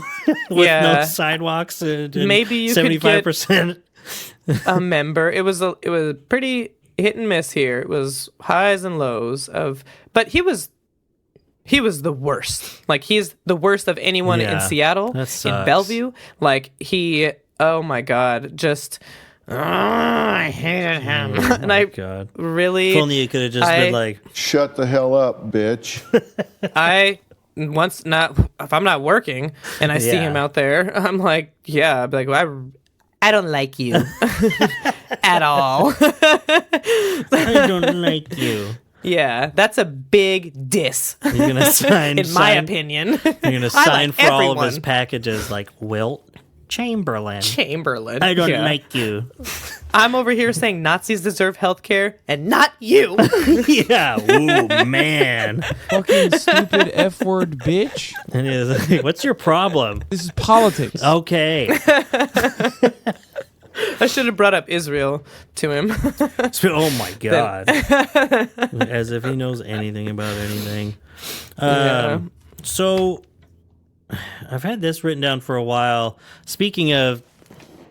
with Yeah. no sidewalks and Maybe you could get 75%. a member. It was pretty hit and miss here. It was highs and lows but he was the worst. Like he's the worst of anyone in Yeah, Seattle, that in sucks. Bellevue. Like oh my God, just I hated him. And I God. really, If only you could have just been like, Shut the hell up, bitch. if I'm not working and I see Yeah. him out there, I'm like, yeah, I'd be like, I don't like you at all. I don't like you. Yeah, that's a big diss, You're gonna sign, in my opinion. You're gonna I sign like for all of everyone. his packages like Wilt Chamberlain. Chamberlain. I don't Yeah. like you. I'm over here saying Nazis deserve health care and not you. Yeah. Ooh, man. Fucking stupid F word bitch. And he was like, what's your problem? This is politics. Okay. I should have brought up Israel to him. Oh my God. As if he knows anything about anything. Yeah. So I've had this written down for a while. Speaking of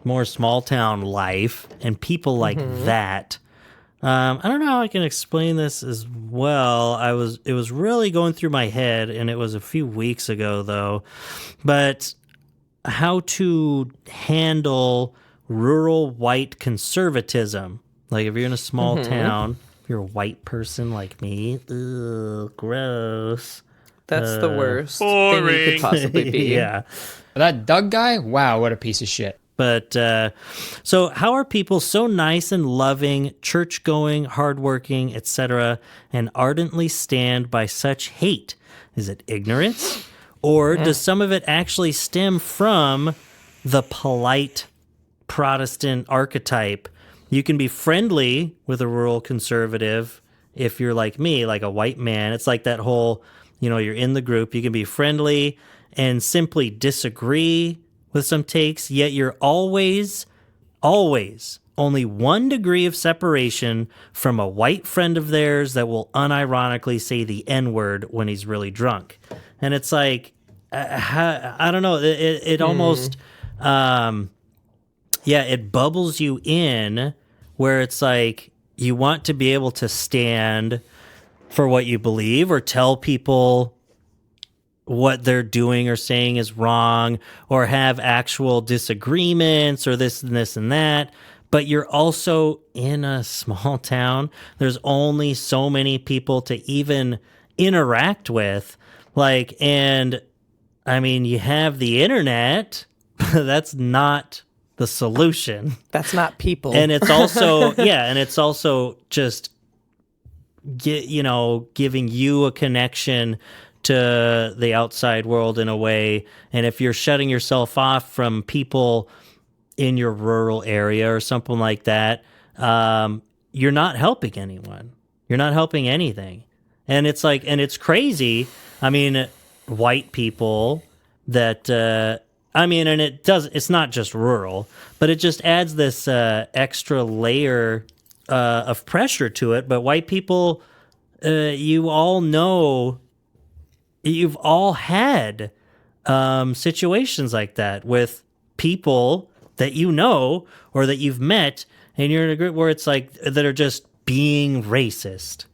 more small town life and people like that, I don't know how I can explain this as well. It was really going through my head, and it was a few weeks ago though. But how to handle rural white conservatism. Like if you're in a small town, if you're a white person like me, ugh, gross. That's the worst thing you could possibly be. Yeah. That Doug guy, wow, what a piece of shit. But so how are people so nice and loving, church-going, hardworking, etc., and ardently stand by such hate? Is it ignorance? Or does some of it actually stem from the polite Protestant archetype? You can be friendly with a rural conservative if you're like me, like a white man. It's like that whole, you're in the group. You can be friendly and simply disagree with some takes, yet you're always only 1 degree of separation from a white friend of theirs that will unironically say the N-word when he's really drunk. And it's like, I don't know, it almost, it bubbles you in where it's like you want to be able to stand for what you believe or tell people what they're doing or saying is wrong, or have actual disagreements or this and this and that. But you're also in a small town. There's only so many people to even interact with. And I mean, you have the internet, but that's not the solution. That's not people. And it's also, and it's also just, giving you a connection to the outside world in a way. And if you're shutting yourself off from people in your rural area or something like that, you're not helping anyone. You're not helping anything. And it's like, and it's crazy. I mean, white people that, and it's not just rural, but it just adds this extra layer of pressure to it. But white people, you all know, you've all had situations like that with people that you know or that you've met, and you're in a group where it's like that are just being racist,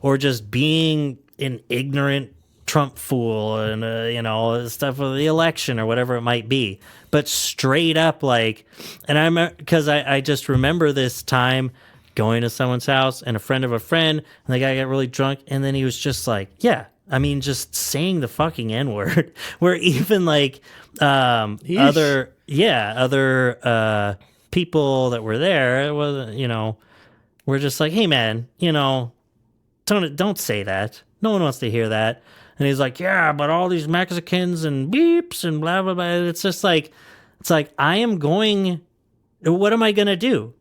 or just being an ignorant Trump fool and, stuff with the election or whatever it might be. But straight up, because I just remember this time going to someone's house and a friend of a friend, and the guy got really drunk, and then he was just like, just saying the fucking N-word, where even other people that were there, it was, we're just like, hey man, don't say that. No one wants to hear that. And he's like, yeah, but all these Mexicans and beeps and blah, blah, blah. It's just like, what am I going to do?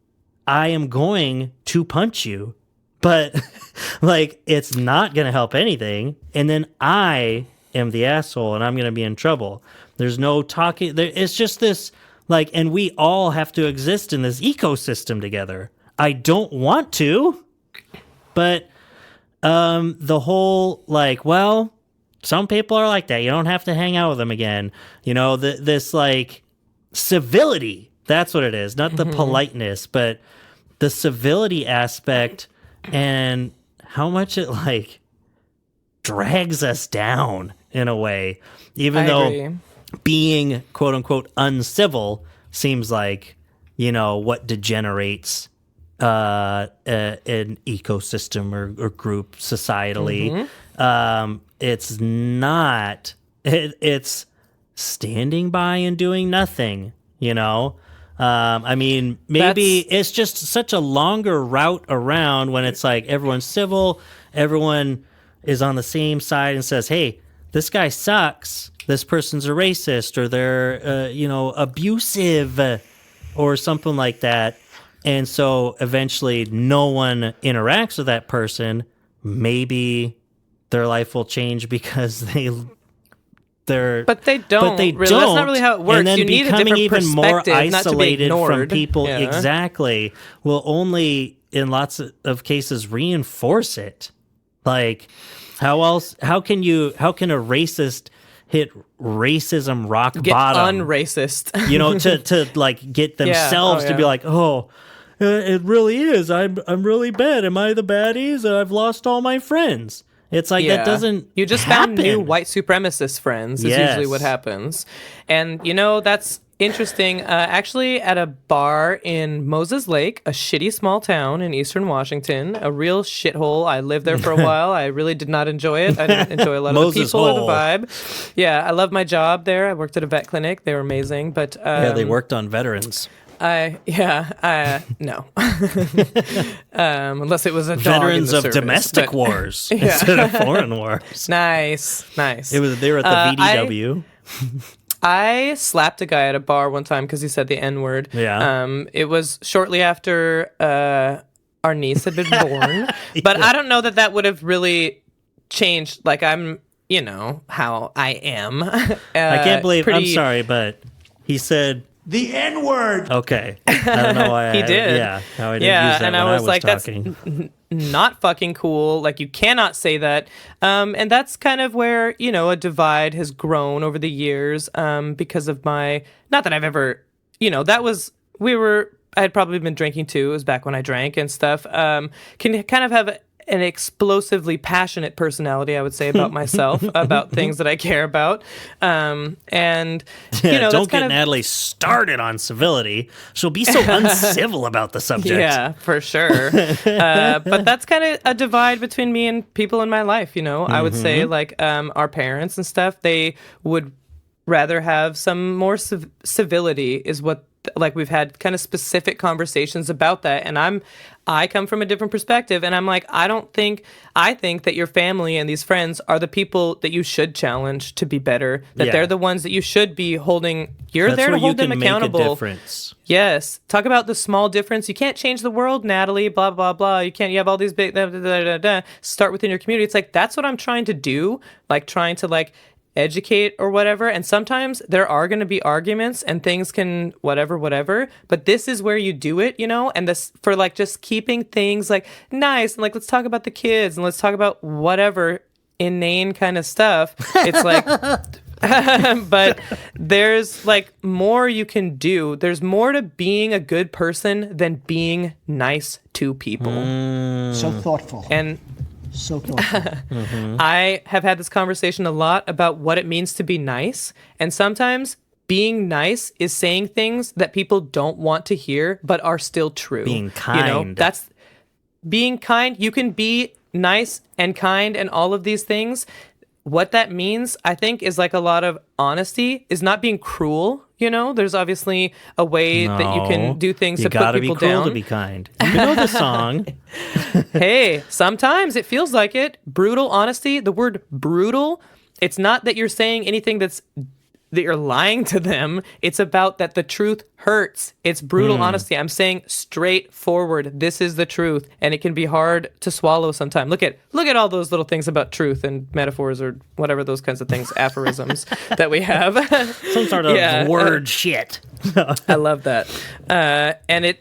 I am going to punch you. But it's not going to help anything. And then I am the asshole and I'm going to be in trouble. There's no talking. It's just this, and we all have to exist in this ecosystem together. I don't want to, but the whole, some people are like that. You don't have to hang out with them again. This civility. That's what it is. Not the politeness, but the civility aspect. And how much it drags us down in a way, even though being quote unquote uncivil seems like, what degenerates an ecosystem or group societally. It's not, it's standing by and doing nothing, maybe it's just such a longer route around when it's like everyone's civil, everyone is on the same side and says, hey, this guy sucks, this person's a racist, or they're, abusive or something like that. And so eventually no one interacts with that person. Maybe their life will change because But they don't. Really. That's not really how it works. And then you need becoming a different even more perspective, isolated not to be from ignored. people, Yeah. exactly, will only, in lots of cases, reinforce it. How can a racist hit racism rock Get bottom? unracist. to get themselves to be like, it really is. I'm really bad. Am I the baddies? I've lost all my friends. It's like that doesn't You just happen. found new white supremacist friends is usually what happens. And, that's interesting. Actually, at a bar in Moses Lake, a shitty small town in eastern Washington, a real shithole. I lived there for a while. I really did not enjoy it. I didn't enjoy a lot of the Moses people or the hole. vibe. Yeah, I loved my job there. I worked at a vet clinic. They were amazing. But Yeah, they worked on veterans. no. Unless it was a dog in Veterans the of service, domestic but- wars instead of foreign wars. Nice. They were at the VDW. I slapped a guy at a bar one time because he said the N word. Yeah. It was shortly after our niece had been born, but I don't know that would have really changed. Like I'm, how I am. I can't believe. I'm sorry, but he said The N-word. okay. I don't know why He did. Yeah, how I didn't use that and when I was like, talking. that's not fucking cool. Like, you cannot say that. And that's kind of where, a divide has grown over the years because of not that I've ever, I had probably been drinking too. It was back when I drank and stuff. Can kind of have an explosively passionate personality, I would say, about myself, about things that I care about. And, Don't get Natalie started on civility. She'll be so uncivil about the subject. Yeah, for sure. But that's kind of a divide between me and people in my life, I would say, like, our parents and stuff, they would rather have some more civility is what, like, we've had kind of specific conversations about that. And I come from a different perspective, and I'm like, I think that your family and these friends are the people that you should challenge to be better, that Yeah. they're the ones that you should be holding. You're That's there to where hold you them can make accountable. a difference. Yes. Talk about the small difference. You can't change the world, Natalie, blah, blah, blah. You have all these big, start within your community. It's like, that's what I'm trying to do. Like, trying to, like, educate or whatever. And sometimes there are going to be arguments and things can whatever. But this is where you do it, and this for, like, just keeping things, like, nice. And, like, let's talk about the kids and let's talk about whatever inane kind of stuff. It's like... but there's, like, more you can do. There's more to being a good person than being nice to people. So thoughtful. And So thoughtful. I have had this conversation a lot about what it means to be nice. And sometimes being nice is saying things that people don't want to hear but are still true. Being kind. That's being kind. You can be nice and kind and all of these things. What that means, I think, is, like, a lot of honesty, is not being cruel. There's obviously a way that you can do things to put people You gotta be cruel down. to be kind. You know the song. Hey, sometimes it feels like it. Brutal honesty. The word brutal, it's not that you're saying anything that you're lying to them. It's about that the truth hurts. It's brutal honesty. I'm saying straightforward. This is the truth, and it can be hard to swallow sometimes. Look at all those little things about truth and metaphors or whatever those kinds of things, aphorisms that we have. Some sort of word shit. I love that. And I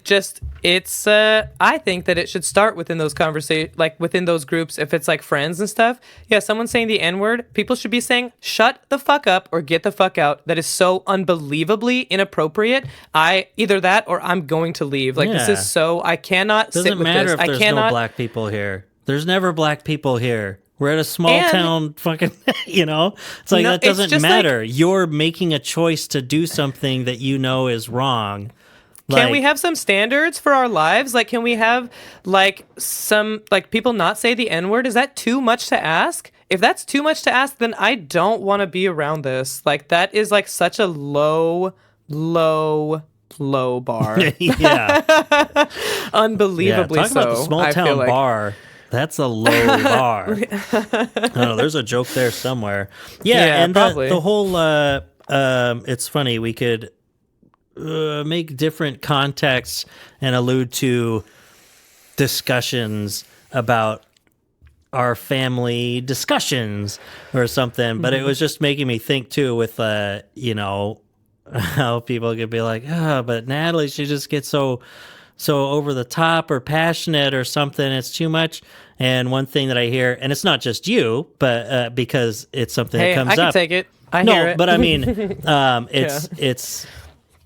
think that it should start within those conversations, like within those groups, if it's like friends and stuff. Yeah, someone saying the N-word, people should be saying, shut the fuck up or get the fuck out. That is so unbelievably inappropriate. Either that or I'm going to leave. Like, this is so, I cannot sit Doesn't with matter this. if I there's cannot. no black people here. There's never black people here. We're at a small town fucking, It's like, No, that it's doesn't just matter. You're making a choice to do something that you know is wrong. Can we have some standards for our lives? Like, can we have, like, some, like, people not say the N-word? Is that too much to ask? If that's too much to ask, then I don't want to be around this. Like, that is, like, such a low bar. Yeah. Unbelievably talk about the so, small I feel town like. bar. That's a low bar. I don't know. There's a joke there somewhere. Yeah, and probably. the whole. It's funny. We could make different contexts and allude to discussions about our family discussions or something. But it was just making me think too with how people could be like, but Natalie, she just gets so over the top or passionate or something. It's too much. And one thing that I hear, and it's not just you, but because it's something that comes I can up. take it. I hear it. But I mean, it's.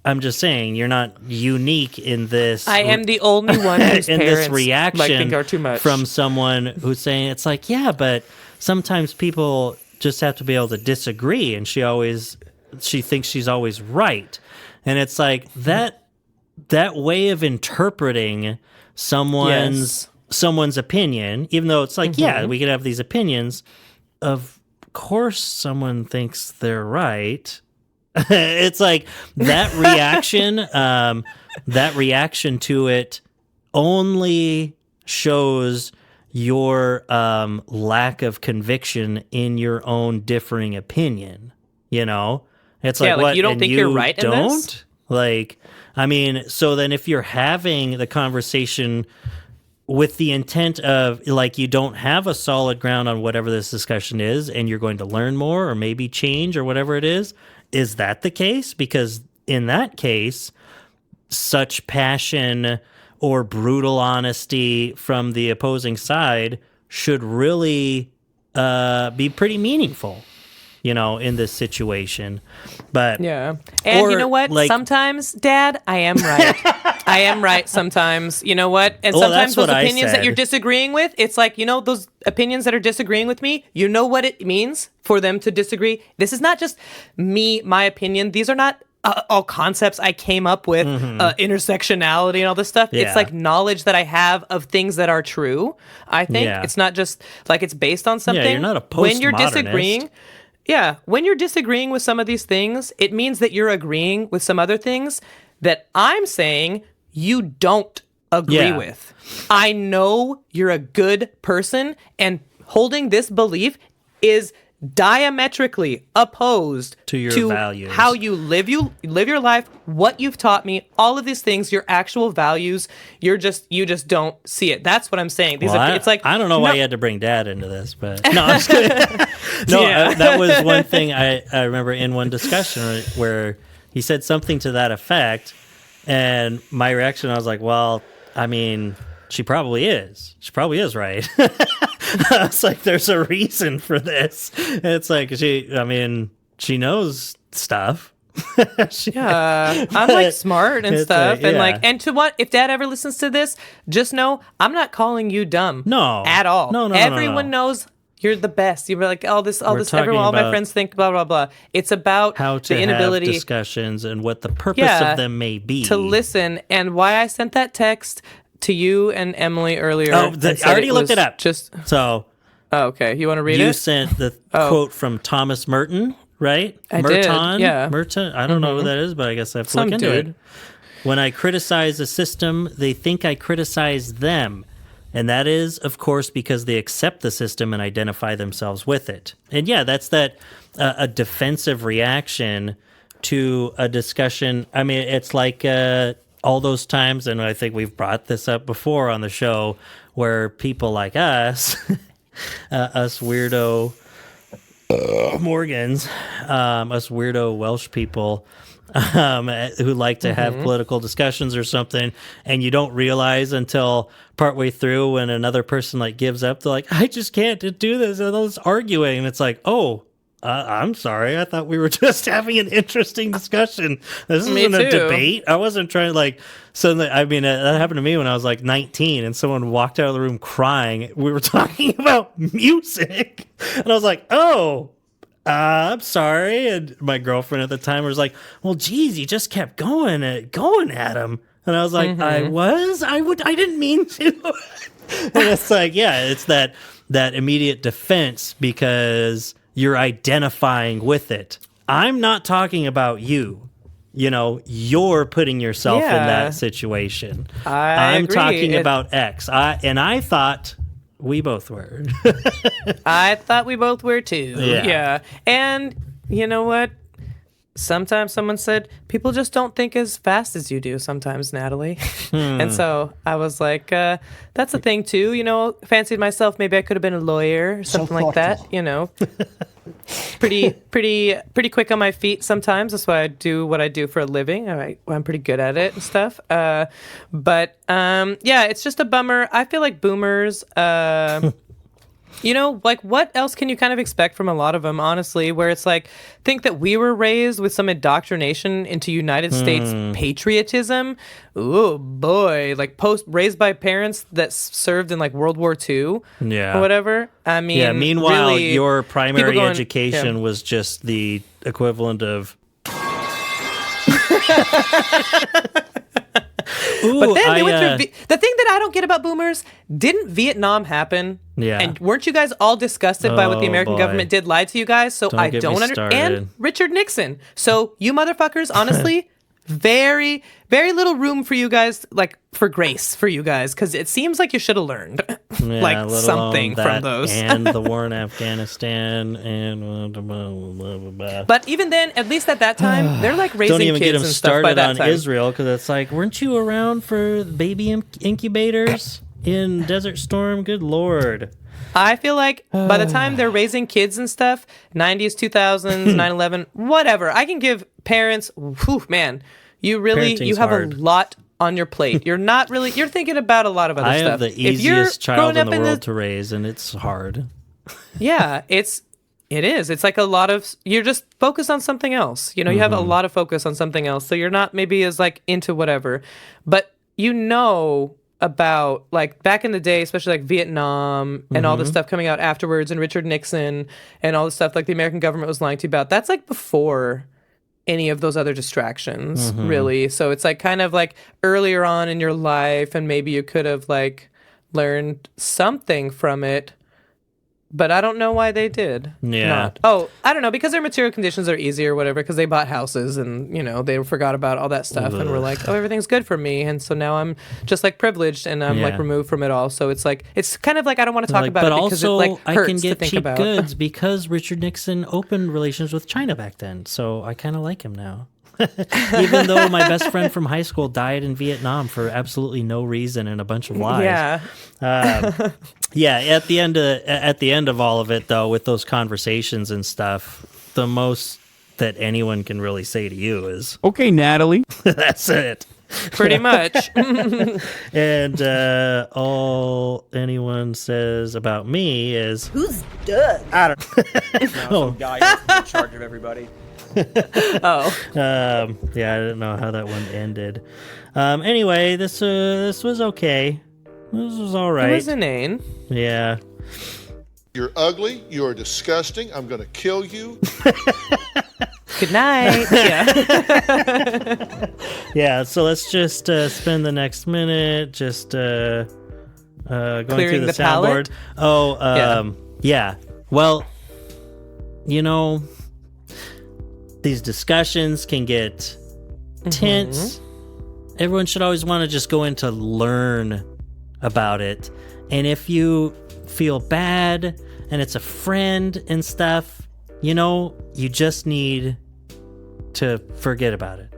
I'm just saying you're not unique in this. I am the only one whose in parents this reaction like think are too much. from someone who's saying it's like, yeah, but sometimes people just have to be able to disagree, and she thinks she's always right. And it's like that way of interpreting someone's opinion, even though it's like, yeah, we could have these opinions. Of course someone thinks they're right. It's like that reaction to it only shows your lack of conviction in your own differing opinion. You know, it's like, like what, you don't and think you you're right in don't? this? Like, I mean, so then if you're having the conversation with the intent of, like, you don't have a solid ground on whatever this discussion is, and you're going to learn more or maybe change or whatever it is that the case? Because in that case, such passion or brutal honesty from the opposing side should really be pretty meaningful, you know, in this situation. But yeah. And you know what? Like, sometimes, Dad, I am right. I am right sometimes. You know what? And Well, sometimes that's those what I opinions that said. you're disagreeing with, it's like, you know, those opinions that are disagreeing with me, you know what it means for them to disagree? This is not just me, my opinion. These are not all concepts I came up with, intersectionality and all this stuff. Yeah. It's like knowledge that I have of things that are true. I think Yeah. it's not just like it's based on something. you're not a When you're postmodernist. disagreeing, yeah, when you're disagreeing with some of these things, it means that you're agreeing with some other things that I'm saying you don't agree Yeah. with. I know you're a good person, and holding this belief is diametrically opposed To your values. how you live your life, what you've taught me, all of these things, your actual values. You just don't see it. That's what I'm saying. It's like, I don't know why you had to bring Dad into this, but no, I'm just kidding. No, Yeah. that was one thing I remember in one discussion where he said something to that effect, and my reaction, I was like, well, I mean, she probably is. She probably is right. It's like, there's a reason for this. And it's like, she knows stuff. I'm like smart and It's stuff, like, and yeah. and to what, if Dad ever listens to this, just know I'm not calling you dumb. No. At all. No. Everyone knows you're the best. You're like, all this, talking everyone, all my about friends think blah blah blah. It's about How to the inability have discussions and what the purpose of them may be. to listen, and why I sent that text to you and Emily earlier. Oh, and I said already looked was it up. Just So okay. You want to read you it? sent the quote from Thomas Merton, right? I did, yeah. Merton. I don't know who that is, but I guess I have to Some look into dude. it. When I criticize a system, they think I criticize them. And that is, of course, because they accept the system and identify themselves with it. And yeah, that's that a defensive reaction to a discussion. I mean, it's like all those times, and I think we've brought this up before on the show, where people like us, us weirdo Morgans, us weirdo Welsh people, who like to have political discussions or something, and you don't realize until partway through when another person like gives up, they're like, I just can't do this, and they're just arguing, and it's like, oh, I'm sorry, I thought we were just having an interesting discussion. This Me isn't a too. debate. I wasn't trying to like suddenly. I mean, that happened to me when I was like 19, and someone walked out of the room crying. We were talking about music, and I was like, oh. I'm sorry. And my girlfriend at the time was like, well, geez, you just kept going at him. And I was like, I didn't mean to. And it's like, yeah, it's that immediate defense because you're identifying with it. I'm not talking about you. You know, you're putting yourself in Yeah. that situation. I I'm agree. talking about X. I thought we both were. I thought we both were too. Yeah. And you know what? Sometimes someone said, people just don't think as fast as you do sometimes, Natalie. And so I was like, that's a thing too. You know, fancied myself. Maybe I could have been a lawyer or something like that. thoughtful. You know, pretty quick on my feet sometimes. That's why I do what I do for a living. I'm pretty good at it and stuff. But yeah, it's just a bummer. I feel like boomers, you know, like what else can you kind of expect from a lot of them, honestly, where it's like, think that we were raised with some indoctrination into United States patriotism. Oh boy, like raised by parents that served in like World War II Yeah. or whatever. I mean, Yeah, meanwhile, really, your people primary going- education yeah. was just the equivalent of Ooh, But then they went through. The thing that I don't get about boomers, didn't Vietnam happen? Yeah. And weren't you guys all disgusted by what the Oh, American boy. government did, lied to you guys? So Don't I get don't me understand. started. And Richard Nixon. So you motherfuckers, honestly, very, very little room for you guys, like for grace for you guys, because it seems like you should have learned Yeah, like let alone something from that those. and the war in Afghanistan and blah, blah, blah, blah, blah. But even then, at least at that time, they're like raising Don't even kids get them and stuff by started that on time. Israel, because it's like, weren't you around for baby incubators in Desert Storm? Good Lord. I feel like by the time they're raising kids and stuff, 90s, 2000s, 9/11, whatever, I can give parents, whew, man, you Parenting's have hard. a lot on your plate. You're not really, you're thinking about a lot of other I stuff. have the If you're easiest child growing in up the world this- to raise, and it's hard. Yeah, it is. It's like a lot of, you're just focused on something else. You know, you have a lot of focus on something else. So you're not maybe as like into whatever, but you know about like back in the day, especially like Vietnam and all the stuff coming out afterwards and Richard Nixon and all the stuff like the American government was lying to you about. That's like before any of those other distractions, really. So it's like kind of like earlier on in your life, and maybe you could have like learned something from it. But I don't know why they did. Yeah. not. Oh, I don't know, because their material conditions are easy or whatever, because they bought houses and, you know, they forgot about all that stuff and were like, oh, everything's good for me. And so now I'm just like privileged and I'm like Yeah. removed from it all. So it's like, it's kind of like, I don't want to talk Like, about but it because also, it like I hurts can to get think cheap about. goods because Richard Nixon opened relations with China back then. So I kind of like him now. Even though my best friend from high school died in Vietnam for absolutely no reason and a bunch of lies. Yeah. Yeah, at the end of all of it, though, with those conversations and stuff, the most that anyone can really say to you is, Okay, Natalie. "That's it." Pretty much. And all anyone says about me is, Now some guy who's in charge of everybody. Oh. yeah, I didn't know how that one ended. Anyway, this was okay. This was all right. It was inane. Yeah. You're ugly. You're disgusting. I'm going to kill you. Good night. Yeah. Yeah, so let's just spend the next minute just going Clearing through the the palette? soundboard. Oh, yeah. Well, you know, these discussions can get tense. Everyone should always want to just go in to learn about it. And if you feel bad and it's a friend and stuff, you know, you just need to forget about it.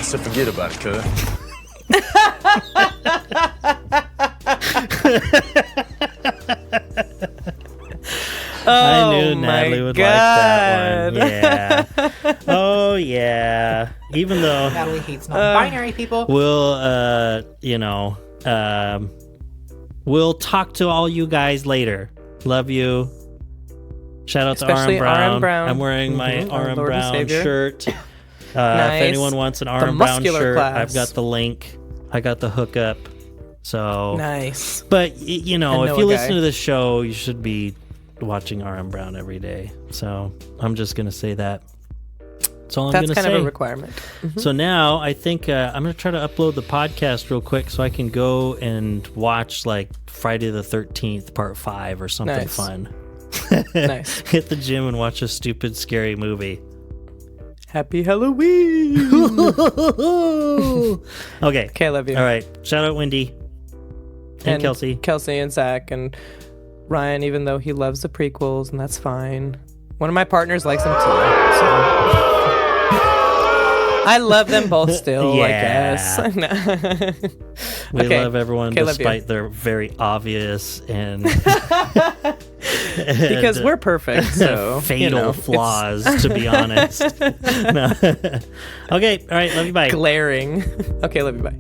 So forget about it, cuz. I knew my Natalie would like that one. God. Yeah. Oh, yeah. Even though Natalie hates non-binary people. we'll, we'll talk to all you guys later. Love you. Shout out Especially to RM RM Brown. I'm wearing my Our RM Lord and Brown Savior. shirt. Nice. If anyone wants an The RM Brown muscular shirt, class. I've got the link. I got the hookup. So, Nice. but you know, I if know you a listen guy. to this show, you should be watching RM Brown every day. So I'm just gonna say that. That's all I'm That's gonna kind say. of a requirement. So now I think I'm gonna try to upload the podcast real quick so I can go and watch like Friday the 13th Part 5 or something Nice. fun. Nice. Hit the gym and watch a stupid scary movie. Happy Halloween. Okay. Okay, I love you. All right. Shout out Wendy and Kelsey. Kelsey and Zach and Ryan, even though he loves the prequels, and that's fine. One of my partners likes them too. So. I love them both still, I guess. We Okay. love everyone Okay, love you. despite their very obvious and Because we're perfect, so fatal you know, flaws, to be honest. No. Okay, all right, love you, bye. it's glaring. Okay, love you, bye.